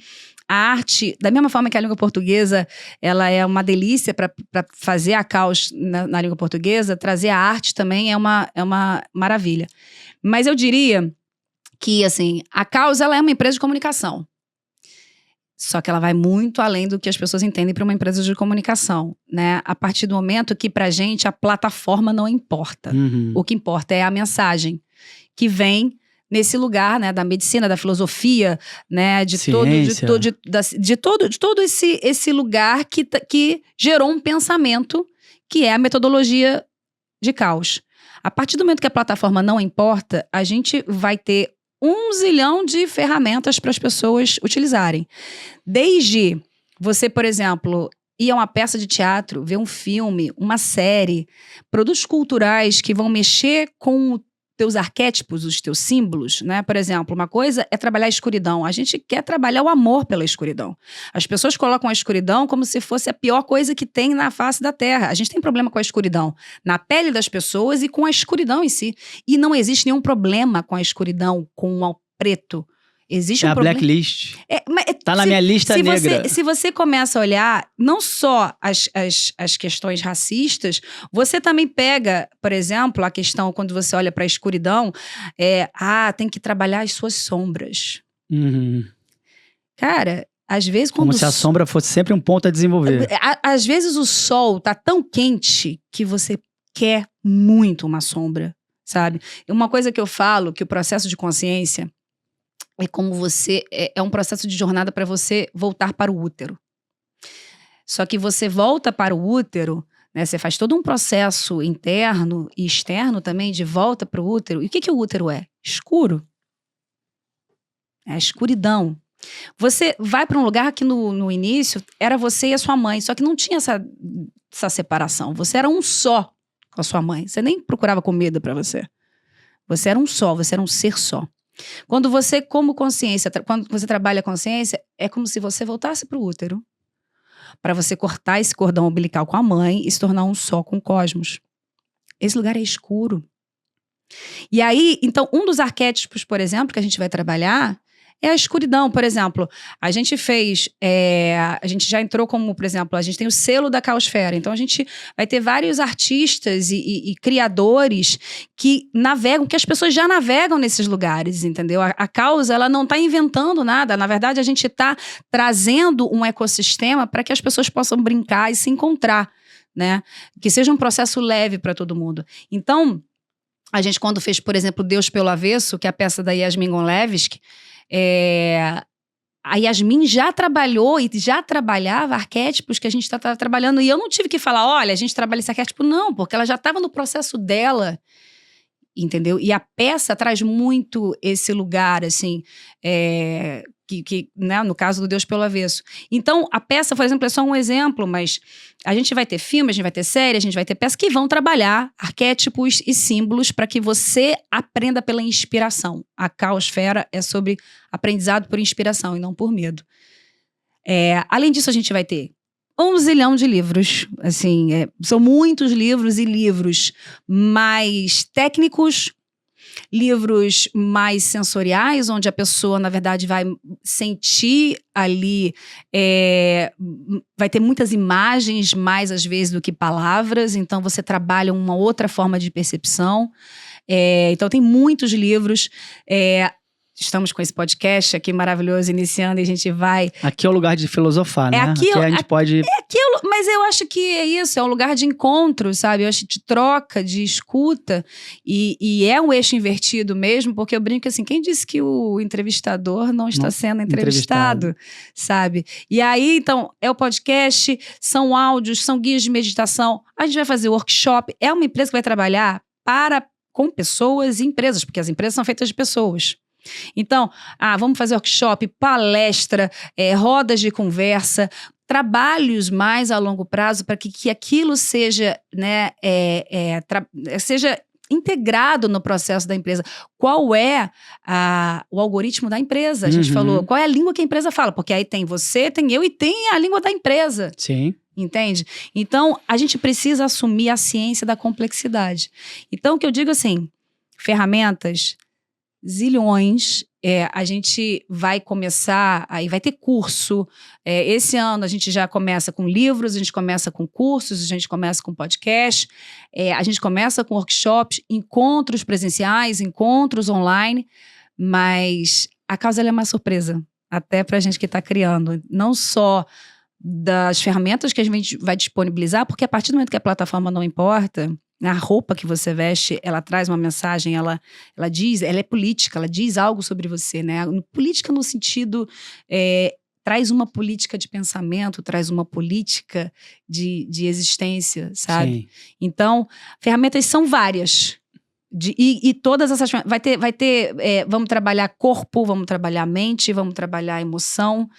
A arte, da mesma forma que a língua portuguesa, ela é uma delícia para fazer a Caos na língua portuguesa, trazer a arte também é uma maravilha. Mas eu diria que, assim, a Caos, ela é uma empresa de comunicação. Só que ela vai muito além do que as pessoas entendem para uma empresa de comunicação, né? A partir do momento que, pra gente, a plataforma não importa. Uhum. O que importa é a mensagem que vem nesse lugar, né? Da medicina, da filosofia, né? De todo esse lugar que gerou um pensamento que é a metodologia de Caos. A partir do momento que a plataforma não importa, a gente vai ter 1 zilhão de ferramentas para as pessoas utilizarem. Desde você, por exemplo, ir a uma peça de teatro, ver um filme, uma série, produtos culturais que vão mexer com os teus arquétipos, os teus símbolos, né? Por exemplo, uma coisa é trabalhar a escuridão. A gente quer trabalhar o amor pela escuridão. As pessoas colocam a escuridão como se fosse a pior coisa que tem na face da Terra. A gente tem problema com a escuridão na pele das pessoas e com a escuridão em si. E não existe nenhum problema com a escuridão, com o preto. Existe um problema. Blacklist. Tá na minha lista negra. Se você começa a olhar não só as questões racistas, você também pega, por exemplo, a questão quando você olha para a escuridão, tem que trabalhar as suas sombras. Uhum. Cara, às vezes como se a sombra fosse sempre um ponto a desenvolver. Às vezes o sol tá tão quente que você quer muito uma sombra, sabe? Uma coisa que eu falo, que o processo de consciência é como você... É um processo de jornada para você voltar para o útero. Só que você volta para o útero, né? Você faz todo um processo interno e externo também de volta para o útero. E o que o útero é? Escuro. É a escuridão. Você vai para um lugar que no início era você e a sua mãe, só que não tinha essa separação. Você era um só com a sua mãe. Você nem procurava comida para você. Você era um só, você era um ser só. Quando você, como consciência, quando você trabalha a consciência, é como se você voltasse para o útero, para você cortar esse cordão umbilical com a mãe e se tornar um só com o cosmos. Esse lugar é escuro. E aí, então, um dos arquétipos, por exemplo, que a gente vai trabalhar é a escuridão. Por exemplo, a gente a gente já entrou como, por exemplo, a gente tem o selo da Caosfera. Então, a gente vai ter vários artistas e criadores que navegam, que as pessoas já navegam nesses lugares, entendeu? A causa, ela não está inventando nada. Na verdade, a gente está trazendo um ecossistema para que as pessoas possam brincar e se encontrar, né? Que seja um processo leve para todo mundo. Então, a gente, quando fez, por exemplo, Deus pelo Avesso, que é a peça da Yasmin Gonlevski, a Yasmin já trabalhou e já trabalhava arquétipos que a gente está trabalhando. E eu não tive que falar, olha, a gente trabalha esse arquétipo. Não, porque ela já estava no processo dela, entendeu? E a peça traz muito esse lugar, assim, né, no caso do Deus pelo Avesso. Então, a peça, por exemplo, é só um exemplo, mas a gente vai ter filme, a gente vai ter série, a gente vai ter peças que vão trabalhar arquétipos e símbolos para que você aprenda pela inspiração. A Caosfera é sobre aprendizado por inspiração e não por medo. Além disso, a gente vai ter 1 zilhão de livros, assim, são muitos livros e livros mais técnicos, livros mais sensoriais, onde a pessoa, na verdade, vai sentir ali, vai ter muitas imagens mais, às vezes, do que palavras, então você trabalha uma outra forma de percepção. Então, tem muitos livros. Estamos com esse podcast aqui maravilhoso, iniciando, e a gente vai... Aqui é o lugar de filosofar, né? Aqui a gente pode... Mas eu acho que é isso, é um lugar de encontro, sabe? Eu acho de troca, de escuta, e é um eixo invertido mesmo, porque eu brinco assim, quem disse que o entrevistador não está sendo entrevistado, sabe? E aí, então, é o podcast, são áudios, são guias de meditação, a gente vai fazer workshop, é uma empresa que vai trabalhar com pessoas e empresas, porque as empresas são feitas de pessoas. Então, vamos fazer workshop, palestra, rodas de conversa, trabalhos mais a longo prazo para que aquilo seja, né, seja integrado no processo da empresa. Qual é o algoritmo da empresa? A gente falou, qual é a língua que a empresa fala? Porque aí tem você, tem eu e tem a língua da empresa. Sim. Entende? Então, a gente precisa assumir a ciência da complexidade. Então, o que eu digo assim, ferramentas... zilhões, a gente vai começar, aí vai ter curso, esse ano a gente já começa com livros, a gente começa com cursos, a gente começa com podcast, a gente começa com workshops, encontros presenciais, encontros online, mas a causa ela é uma surpresa, até pra gente que está criando, não só das ferramentas que a gente vai disponibilizar, porque a partir do momento que a plataforma não importa, a roupa que você veste, ela traz uma mensagem, ela diz, ela é política, ela diz algo sobre você, né? Política no sentido, traz uma política de pensamento, traz uma política de existência, sabe? Sim. Então, ferramentas são várias. E todas essas vai ter vamos trabalhar corpo, vamos trabalhar mente, vamos trabalhar emoção.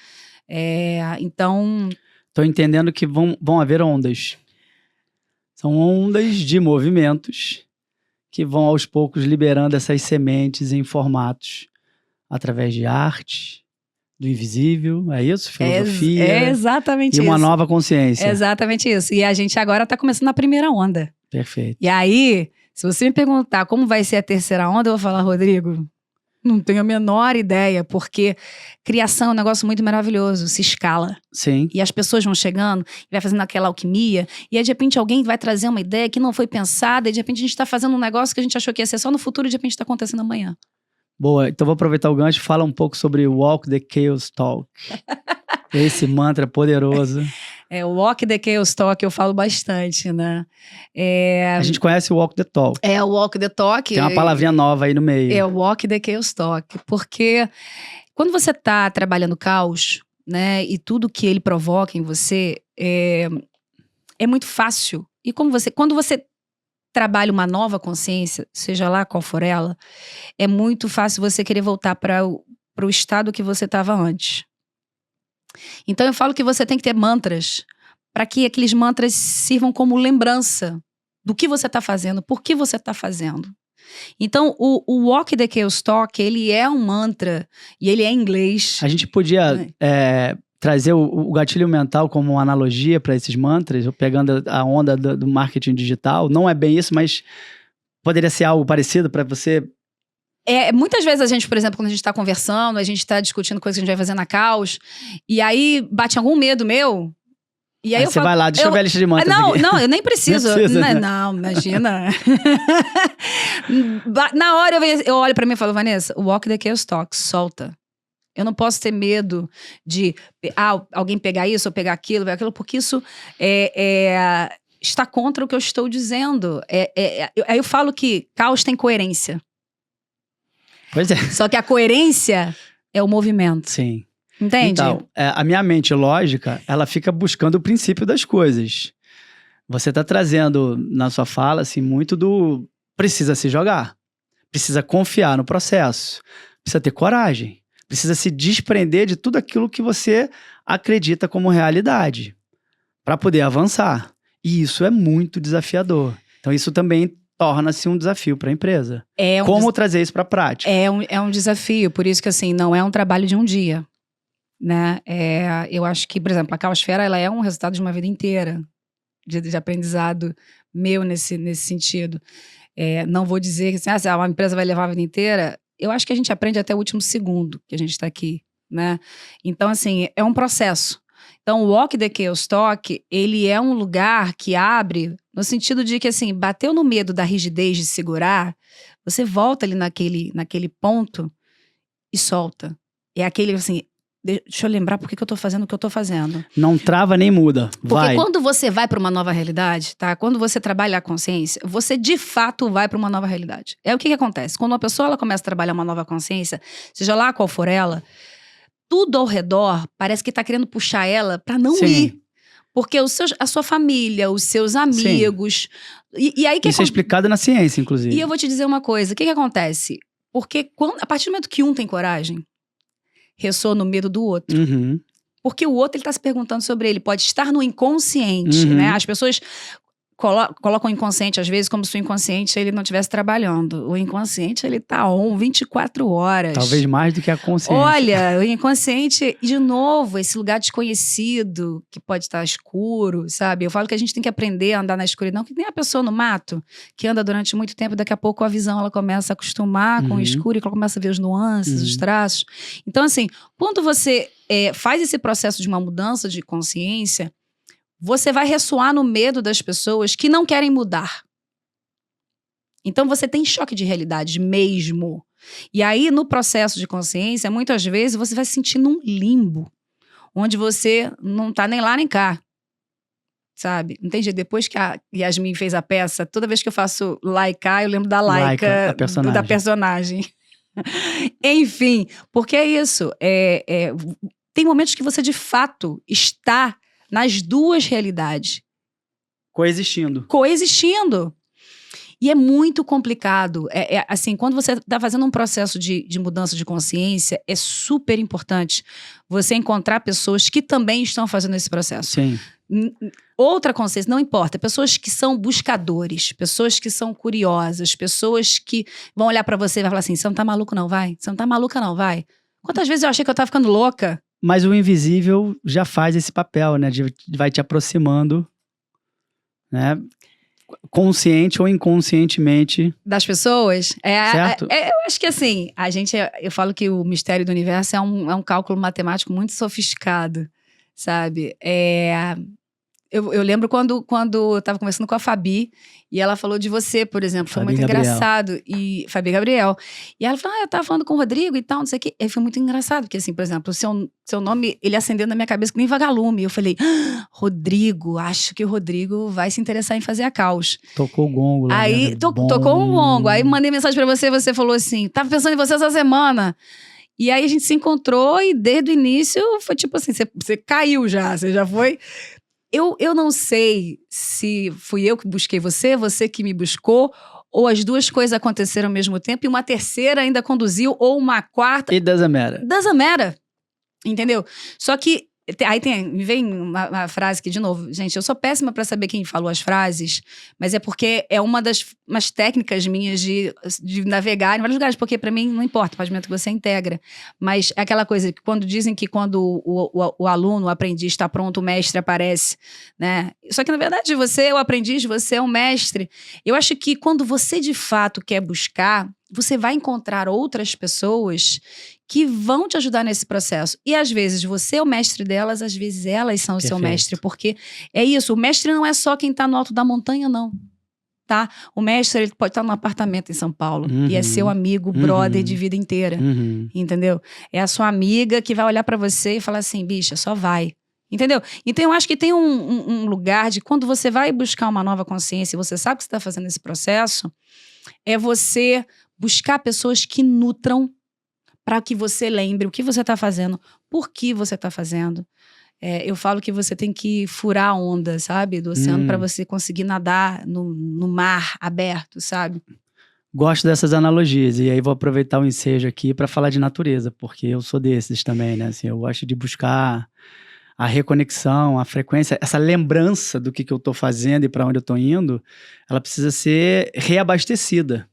Então... Estou entendendo que vão haver ondas. São ondas de movimentos que vão aos poucos liberando essas sementes em formatos através de arte, do invisível, é isso? Filosofia. É exatamente isso. E uma nova consciência. É exatamente isso. E a gente agora está começando a primeira onda. Perfeito. E aí, se você me perguntar como vai ser a terceira onda, eu vou falar, Rodrigo, não tenho a menor ideia, porque criação é um negócio muito maravilhoso, se escala. Sim. E as pessoas vão chegando, e vai fazendo aquela alquimia, e aí de repente alguém vai trazer uma ideia que não foi pensada, e de repente a gente está fazendo um negócio que a gente achou que ia ser só no futuro, e de repente está acontecendo amanhã. Boa, então vou aproveitar o gancho e falar um pouco sobre o Walk the Chaos Talk. Esse mantra poderoso. O Walk the Chaos Talk eu falo bastante, né? A gente conhece o Walk the Talk. O Walk the Talk. Tem uma palavrinha nova aí no meio. É o Walk the Chaos Talk, porque quando você está trabalhando caos, né, e tudo que ele provoca em você, é muito fácil. E quando você trabalha uma nova consciência, seja lá qual for ela, é muito fácil você querer voltar para o estado que você estava antes. Então eu falo que você tem que ter mantras para que aqueles mantras sirvam como lembrança do que você está fazendo, por que você está fazendo. Então o Walk the Chaos Talk, ele é um mantra e ele é em inglês. A gente podia trazer o gatilho mental como uma analogia para esses mantras, pegando a onda do marketing digital. Não é bem isso, mas poderia ser algo parecido para você Muitas vezes a gente, por exemplo, quando a gente tá conversando, a gente tá discutindo coisas que a gente vai fazer na caos, e aí bate algum medo meu, e aí eu você falo, vai lá, deixa eu ver a lista de mantas não, aqui. não, eu nem preciso. Nem precisa, né? Não, imagina. Na hora eu olho pra mim e falo, Vanessa, walk the chaos talk, solta. Eu não posso ter medo de alguém pegar isso ou pegar aquilo, porque isso está contra o que eu estou dizendo. Aí eu falo que caos tem coerência. Pois é. Só que a coerência é o movimento. Sim. Entende? Então, a minha mente lógica, ela fica buscando o princípio das coisas. Você tá trazendo na sua fala, assim, muito do precisa se jogar, precisa confiar no processo, precisa ter coragem, precisa se desprender de tudo aquilo que você acredita como realidade para poder avançar. E isso é muito desafiador. Então, isso também torna-se um desafio para a empresa. Como trazer isso para a prática? É um desafio, por isso que, assim, não é um trabalho de um dia. Né? Eu acho que, por exemplo, a Caosfera, ela é um resultado de uma vida inteira de aprendizado meu nesse sentido. Não vou dizer que assim, uma empresa vai levar a vida inteira. Eu acho que a gente aprende até o último segundo que a gente está aqui, né? Então, assim, é um processo. Então, o Walk the Chaos Talk, ele é um lugar que abre no sentido de que, assim, bateu no medo da rigidez de segurar, você volta ali naquele ponto e solta. É aquele, assim, deixa eu lembrar por que eu tô fazendo o que eu tô fazendo. Não trava nem muda. Porque quando você vai para uma nova realidade, tá? Quando você trabalha a consciência, você de fato vai para uma nova realidade. O que acontece? Quando uma pessoa ela começa a trabalhar uma nova consciência, seja lá qual for ela, tudo ao redor parece que tá querendo puxar ela para não ir. Porque a sua família, os seus amigos. E aí isso é explicado na ciência, inclusive. E eu vou te dizer uma coisa: o que acontece? Porque a partir do momento que um tem coragem, ressoa no medo do outro. Uhum. Porque o outro, ele tá se perguntando sobre ele. Pode estar no inconsciente, né? As pessoas colocam o inconsciente, às vezes, como se o inconsciente ele não estivesse trabalhando. O inconsciente, ele tá on 24 horas. Talvez mais do que a consciência. Olha, o inconsciente, de novo, esse lugar desconhecido, que pode estar escuro, sabe? Eu falo que a gente tem que aprender a andar na escuridão, que nem a pessoa no mato, que anda durante muito tempo, daqui a pouco a visão, ela começa a acostumar com o escuro, e ela começa a ver as nuances, os traços. Então, assim, quando você faz esse processo de uma mudança de consciência, você vai ressoar no medo das pessoas que não querem mudar. Então, você tem choque de realidade mesmo. E aí, no processo de consciência, muitas vezes você vai se sentir num limbo, onde você não tá nem lá nem cá. Sabe? Entendi. Depois que a Yasmin fez a peça, toda vez que eu faço lá e cá, eu lembro da Laika, da personagem. Enfim, porque é isso. Tem momentos que você, de fato, está nas duas realidades. Coexistindo. E é muito complicado. Assim, quando você está fazendo um processo de mudança de consciência, é super importante você encontrar pessoas que também estão fazendo esse processo. Sim. Outra consciência, não importa. Pessoas que são buscadores, pessoas que são curiosas, pessoas que vão olhar pra você e vai falar assim, você não tá maluco não, vai? Você não tá maluca não, vai? Quantas vezes eu achei que eu tava ficando louca? Mas o invisível já faz esse papel, né? Vai te aproximando, né? Consciente ou inconscientemente. Das pessoas? Certo? Eu acho que assim, eu falo que o mistério do universo é um cálculo matemático muito sofisticado, sabe? Eu lembro quando eu tava conversando com a Fabi, e ela falou de você, por exemplo. Foi muito engraçado. E Fabi Gabriel. E ela falou, eu tava falando com o Rodrigo e tal, não sei o quê. E foi muito engraçado, porque assim, por exemplo, o seu nome, ele acendeu na minha cabeça que nem vagalume. Eu falei, Rodrigo, acho que o Rodrigo vai se interessar em fazer a Caos. Tocou o gongo lá. Aí, tocou o gongo. Aí mandei mensagem pra você falou assim, tava pensando em você essa semana. E aí a gente se encontrou e desde o início foi tipo assim, você caiu já, você já foi... Eu não sei se fui eu que busquei você que me buscou, ou as duas coisas aconteceram ao mesmo tempo e uma terceira ainda conduziu, ou uma quarta... E Dazamera. Entendeu? Só que aí me vem uma frase que, de novo, gente, eu sou péssima pra saber quem falou as frases, mas é porque é umas técnicas minhas de navegar em vários lugares, porque pra mim não importa o pagamento que você integra, mas é aquela coisa que quando dizem que quando o aluno, o aprendiz está pronto, o mestre aparece, né? Só que na verdade você é o aprendiz, você é o mestre. Eu acho que quando você de fato quer buscar, você vai encontrar outras pessoas que vão te ajudar nesse processo. E às vezes você é o mestre delas, às vezes elas são o seu Perfeito. mestre. Porque é isso, o mestre não é só quem está no alto da montanha, não. Tá? O mestre, ele pode estar num apartamento em São Paulo e é seu amigo, brother de vida inteira. Entendeu? É a sua amiga que vai olhar pra você e falar assim, bicha, só vai. Entendeu? Então eu acho que tem um lugar de quando você vai buscar uma nova consciência e você sabe que você está fazendo esse processo, é você buscar pessoas que nutram para que você lembre o que você está fazendo, por que você está fazendo. Eu falo que você tem que furar a onda, sabe? Do oceano para você conseguir nadar no mar aberto, sabe? Gosto dessas analogias. E aí vou aproveitar o ensejo aqui para falar de natureza, porque eu sou desses também, né? Assim, eu gosto de buscar a reconexão, a frequência, essa lembrança do que eu tô fazendo e para onde eu tô indo, ela precisa ser reabastecida.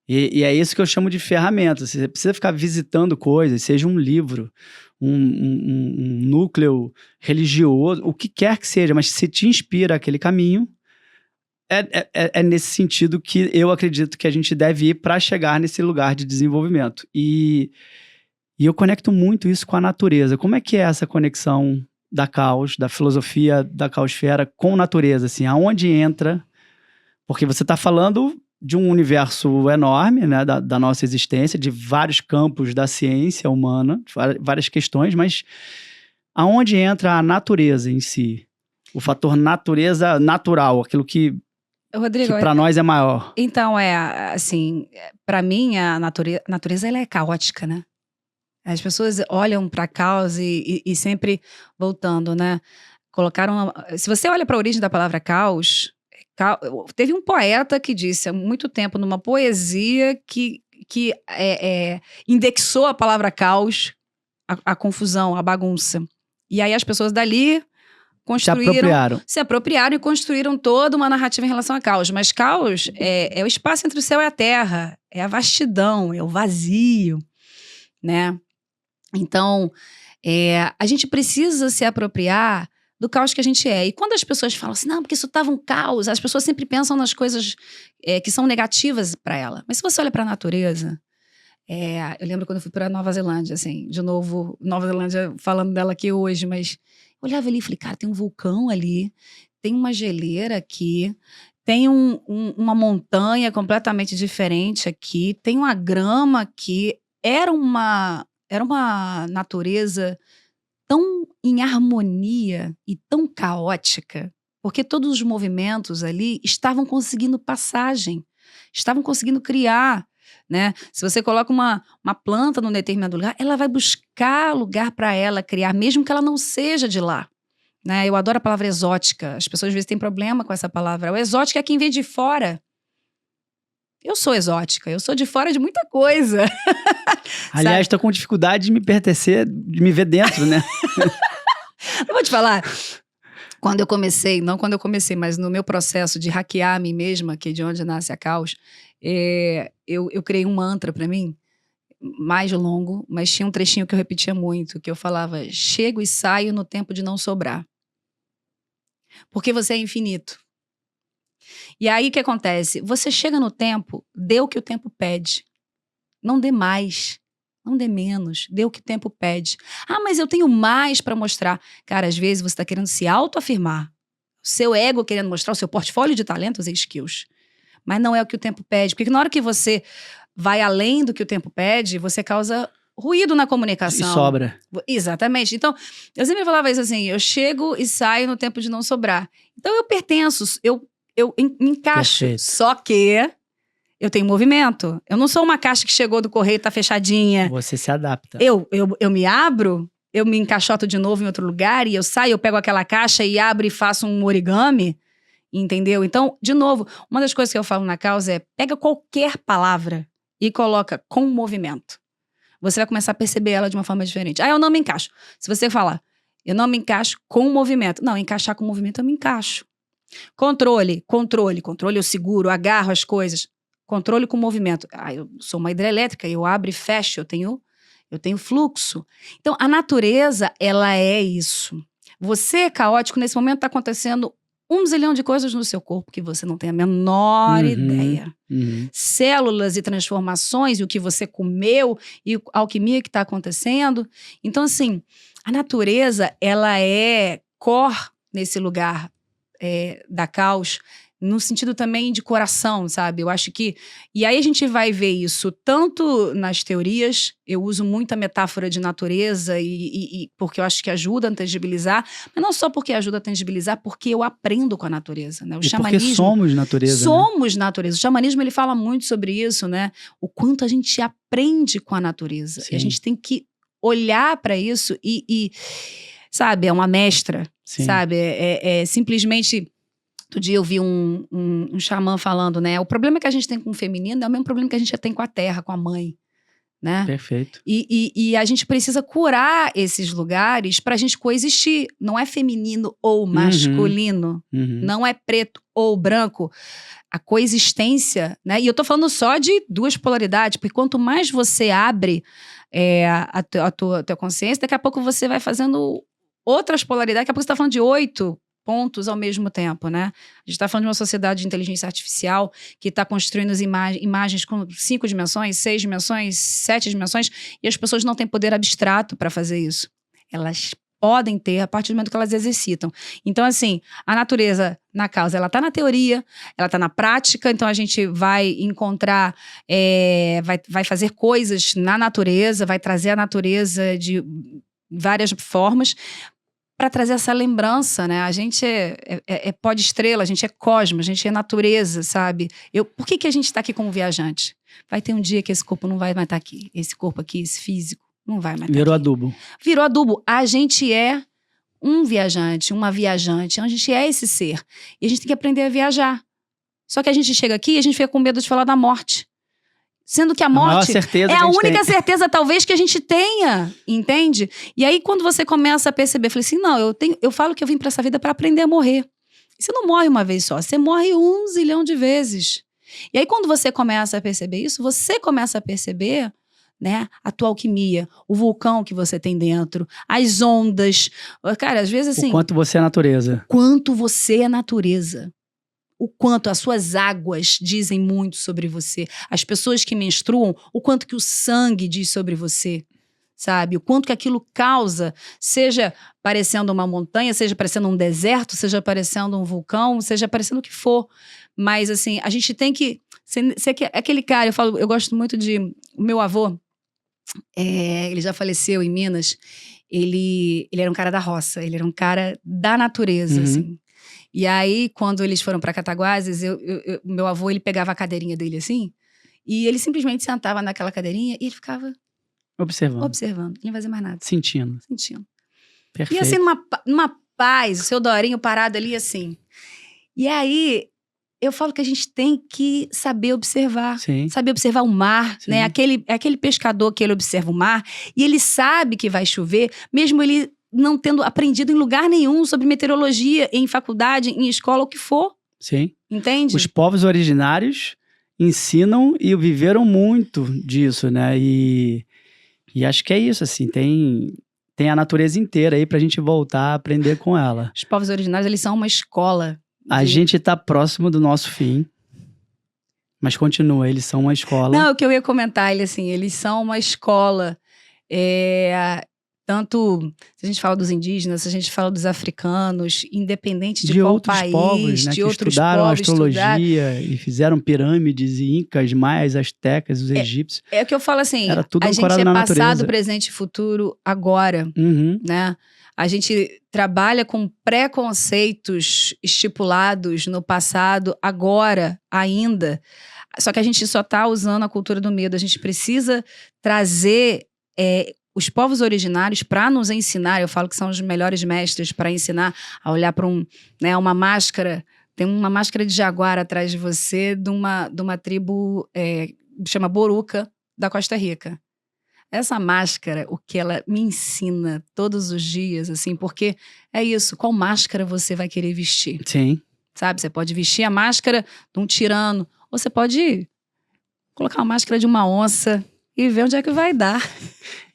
E é isso que eu chamo de ferramenta. Você precisa ficar visitando coisas, seja um livro, um núcleo religioso, o que quer que seja, mas se te inspira aquele caminho, é nesse sentido que eu acredito que a gente deve ir para chegar nesse lugar de desenvolvimento. E eu conecto muito isso com a natureza. Como é que é essa conexão da caos, da filosofia da caosfera com natureza? Assim, aonde entra? Porque você está falando de um universo enorme, né, da nossa existência, de vários campos da ciência humana, várias questões, mas aonde entra a natureza em si? O fator natureza natural, aquilo que Rodrigo, para nós é maior. Então, assim, para mim, a natureza ela é caótica, né? As pessoas olham para caos e sempre voltando, né? Se você olha para a origem da palavra caos, teve um poeta que disse há muito tempo numa poesia que indexou a palavra caos, a confusão, a bagunça. E aí as pessoas dali se apropriaram e construíram toda uma narrativa em relação a caos. Mas caos é o espaço entre o céu e a terra, é a vastidão, é o vazio, né? Então, a gente precisa se apropriar do caos que a gente é. E quando as pessoas falam assim, não, porque isso estava um caos, as pessoas sempre pensam nas coisas que são negativas para ela. Mas se você olha para a natureza, eu lembro quando eu fui para Nova Zelândia, assim, de novo, Nova Zelândia falando dela aqui hoje, mas eu olhava ali e falei, cara, tem um vulcão ali, tem uma geleira aqui, tem uma montanha completamente diferente aqui, tem uma grama aqui. Era uma natureza tão em harmonia e tão caótica, porque todos os movimentos ali estavam conseguindo passagem, estavam conseguindo criar, né? Se você coloca uma planta num determinado lugar, ela vai buscar lugar para ela criar, mesmo que ela não seja de lá. Né? Eu adoro a palavra exótica. As pessoas às vezes têm problema com essa palavra. O exótico é quem vem de fora. Eu sou exótica, eu sou de fora de muita coisa. Aliás, estou com dificuldade de me pertencer, de me ver dentro, né? Eu vou te falar, não quando eu comecei, mas no meu processo de hackear a mim mesma, que é de onde nasce a caos, eu criei um mantra para mim, mais longo, mas tinha um trechinho que eu repetia muito, que eu falava, chego e saio no tempo de não sobrar. Porque você é infinito. E aí o que acontece? Você chega no tempo, dê o que o tempo pede. Não dê mais, não dê menos, dê o que o tempo pede. Ah, mas eu tenho mais para mostrar. Cara, às vezes você está querendo se autoafirmar. O seu ego querendo mostrar o seu portfólio de talentos e skills. Mas não é o que o tempo pede. Porque na hora que você vai além do que o tempo pede, você causa ruído na comunicação. E sobra. Exatamente. Então, eu sempre falava isso assim, eu chego e saio no tempo de não sobrar. Então eu pertenço, eu me encaixo. Perfeito. Só que eu tenho movimento. Eu não sou uma caixa que chegou do correio e tá fechadinha. Você se adapta. Eu me abro, eu me encaixoto de novo em outro lugar e eu saio, eu pego aquela caixa e abro e faço um origami. Entendeu? Então, de novo, uma das coisas que eu falo na causa é pega qualquer palavra e coloca com movimento. Você vai começar a perceber ela de uma forma diferente. Ah, eu não me encaixo. Se você falar, eu não me encaixo com movimento. Não, encaixar com movimento eu me encaixo. Controle, eu seguro, agarro as coisas. Controle com movimento. Ah, eu sou uma hidrelétrica, eu abro e fecho, eu tenho fluxo. Então, a natureza, ela é isso. Você é caótico, nesse momento está acontecendo 1 zilhão de coisas no seu corpo que você não tem a menor ideia. Células e transformações, e o que você comeu, e a alquimia que está acontecendo. Então, assim, a natureza, ela é core nesse lugar da Caos, no sentido também de coração, sabe? Eu acho que... E aí a gente vai ver isso tanto nas teorias, eu uso muito a metáfora de natureza, porque eu acho que ajuda a tangibilizar, mas não só porque ajuda a tangibilizar, porque eu aprendo com a natureza, né? O xamanismo... Porque somos natureza. Somos natureza. O xamanismo, ele fala muito sobre isso, né? O quanto a gente aprende com a natureza. Sim. E a gente tem que olhar para isso sabe, é uma mestra, Sim. sabe? Simplesmente... Outro dia eu vi um xamã falando, né? O problema que a gente tem com o feminino é o mesmo problema que a gente já tem com a terra, com a mãe, né? Perfeito. E a gente precisa curar esses lugares para a gente coexistir. Não é feminino ou masculino. Não é preto ou branco. A coexistência, né? E eu tô falando só de 2 polaridades, porque quanto mais você abre a tua consciência, daqui a pouco você vai fazendo outras polaridades. Daqui a pouco você tá falando de 8 pontos ao mesmo tempo, né? A gente está falando de uma sociedade de inteligência artificial que está construindo as imagens com 5 dimensões, 6 dimensões, 7 dimensões, e as pessoas não têm poder abstrato para fazer isso. Elas podem ter a partir do momento que elas exercitam. Então, assim, a natureza na causa, ela está na teoria, ela está na prática, então a gente vai encontrar, vai fazer coisas na natureza, vai trazer a natureza de várias formas, para trazer essa lembrança, né? A gente é pó de estrela, a gente é cosmos, a gente é natureza, sabe? Por que a gente está aqui como viajante? Vai ter um dia que esse corpo não vai mais estar aqui. Esse corpo aqui, esse físico, não vai mais estar aqui. Virou adubo. Virou adubo. A gente é um viajante, uma viajante. A gente é esse ser. E a gente tem que aprender a viajar. Só que a gente chega aqui e a gente fica com medo de falar da morte. Sendo que a morte é a única certeza, talvez, que a gente tenha, entende? E aí, quando você começa a perceber, eu falei assim, não, eu falo que eu vim pra essa vida pra aprender a morrer. E você não morre uma vez só, você morre 1 zilhão de vezes. E aí, quando você começa a perceber isso, você começa a perceber, né, a tua alquimia, o vulcão que você tem dentro, as ondas. Cara, às vezes assim... O quanto você é natureza. Quanto você é natureza. O quanto as suas águas dizem muito sobre você. As pessoas que menstruam, o quanto que o sangue diz sobre você, sabe? O quanto que aquilo causa, seja parecendo uma montanha, seja parecendo um deserto, seja parecendo um vulcão, seja parecendo o que for. Mas, assim, a gente tem que ser aquele cara, eu gosto muito de... O meu avô, ele já faleceu em Minas, ele era um cara da roça, ele era um cara da natureza, assim. E aí, quando eles foram para Cataguases, meu avô, ele pegava a cadeirinha dele assim, e ele simplesmente sentava naquela cadeirinha e ele ficava... Observando. Ele não fazia mais nada. Sentindo. Perfeito. E assim, numa paz, o seu Dorinho parado ali assim. E aí, eu falo que a gente tem que saber observar. Sim. Saber observar o mar, Sim. né? Aquele pescador que ele observa o mar, e ele sabe que vai chover, mesmo ele... não tendo aprendido em lugar nenhum sobre meteorologia, em faculdade, em escola, o que for. Sim. Entende? Os povos originários ensinam e viveram muito disso, né? E acho que é isso, assim, tem a natureza inteira aí pra gente voltar a aprender com ela. Os povos originários, eles são uma escola. A gente tá próximo do nosso fim, mas continua, eles são uma escola. Não, o que eu ia comentar, eles são uma escola. Tanto, se a gente fala dos indígenas, se a gente fala dos africanos, independente de qual outros país, povos, né, de que outros estudaram povos, astrologia e fizeram pirâmides, e incas, maias, astecas, os egípcios. É o que eu falo assim, Era tudo a gente ancorado é na passado, natureza. presente e futuro agora, né? A gente trabalha com preconceitos estipulados no passado, agora, ainda. Só que a gente só está usando a cultura do medo. A gente precisa trazer os povos originários para nos ensinar. Eu falo que são os melhores mestres para ensinar a olhar para uma máscara. Tem uma máscara de jaguar atrás de você, de uma tribo chama Boruca, da Costa Rica. Essa máscara, o que ela me ensina todos os dias, assim, porque é isso, qual máscara você vai querer vestir? Sim. Sabe, você pode vestir a máscara de um tirano, ou você pode colocar a máscara de uma onça e ver onde é que vai dar.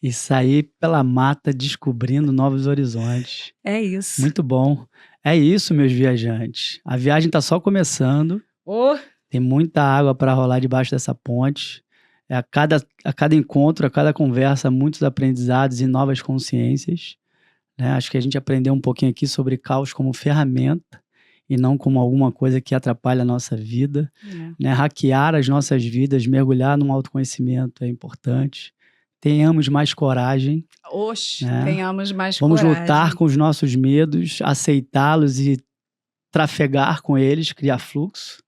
E sair pela mata descobrindo novos horizontes. É isso. Muito bom. É isso, meus viajantes. A viagem tá só começando. Oh, Tem muita água para rolar debaixo dessa ponte. A cada encontro, a cada conversa, muitos aprendizados e novas consciências, né? Acho que a gente aprendeu um pouquinho aqui sobre caos como ferramenta e não como alguma coisa que atrapalha a nossa vida, né? Hackear as nossas vidas, mergulhar num autoconhecimento é importante. Tenhamos mais coragem, Oxe, né? tenhamos mais Vamos coragem. lutar com os nossos medos, aceitá-los e trafegar com eles, criar fluxo,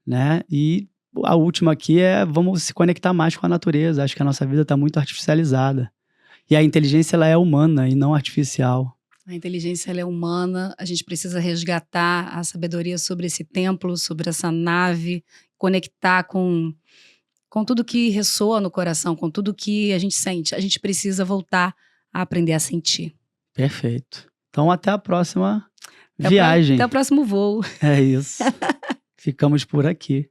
né? E a última aqui é vamos se conectar mais com a natureza. Acho que a nossa vida está muito artificializada. E a inteligência ela é humana e não artificial. A inteligência ela é humana, a gente precisa resgatar a sabedoria sobre esse templo, sobre essa nave, conectar com tudo que ressoa no coração, com tudo que a gente sente. A gente precisa voltar a aprender a sentir. Perfeito. Então até a próxima viagem. Até o próximo voo. É isso. Ficamos por aqui.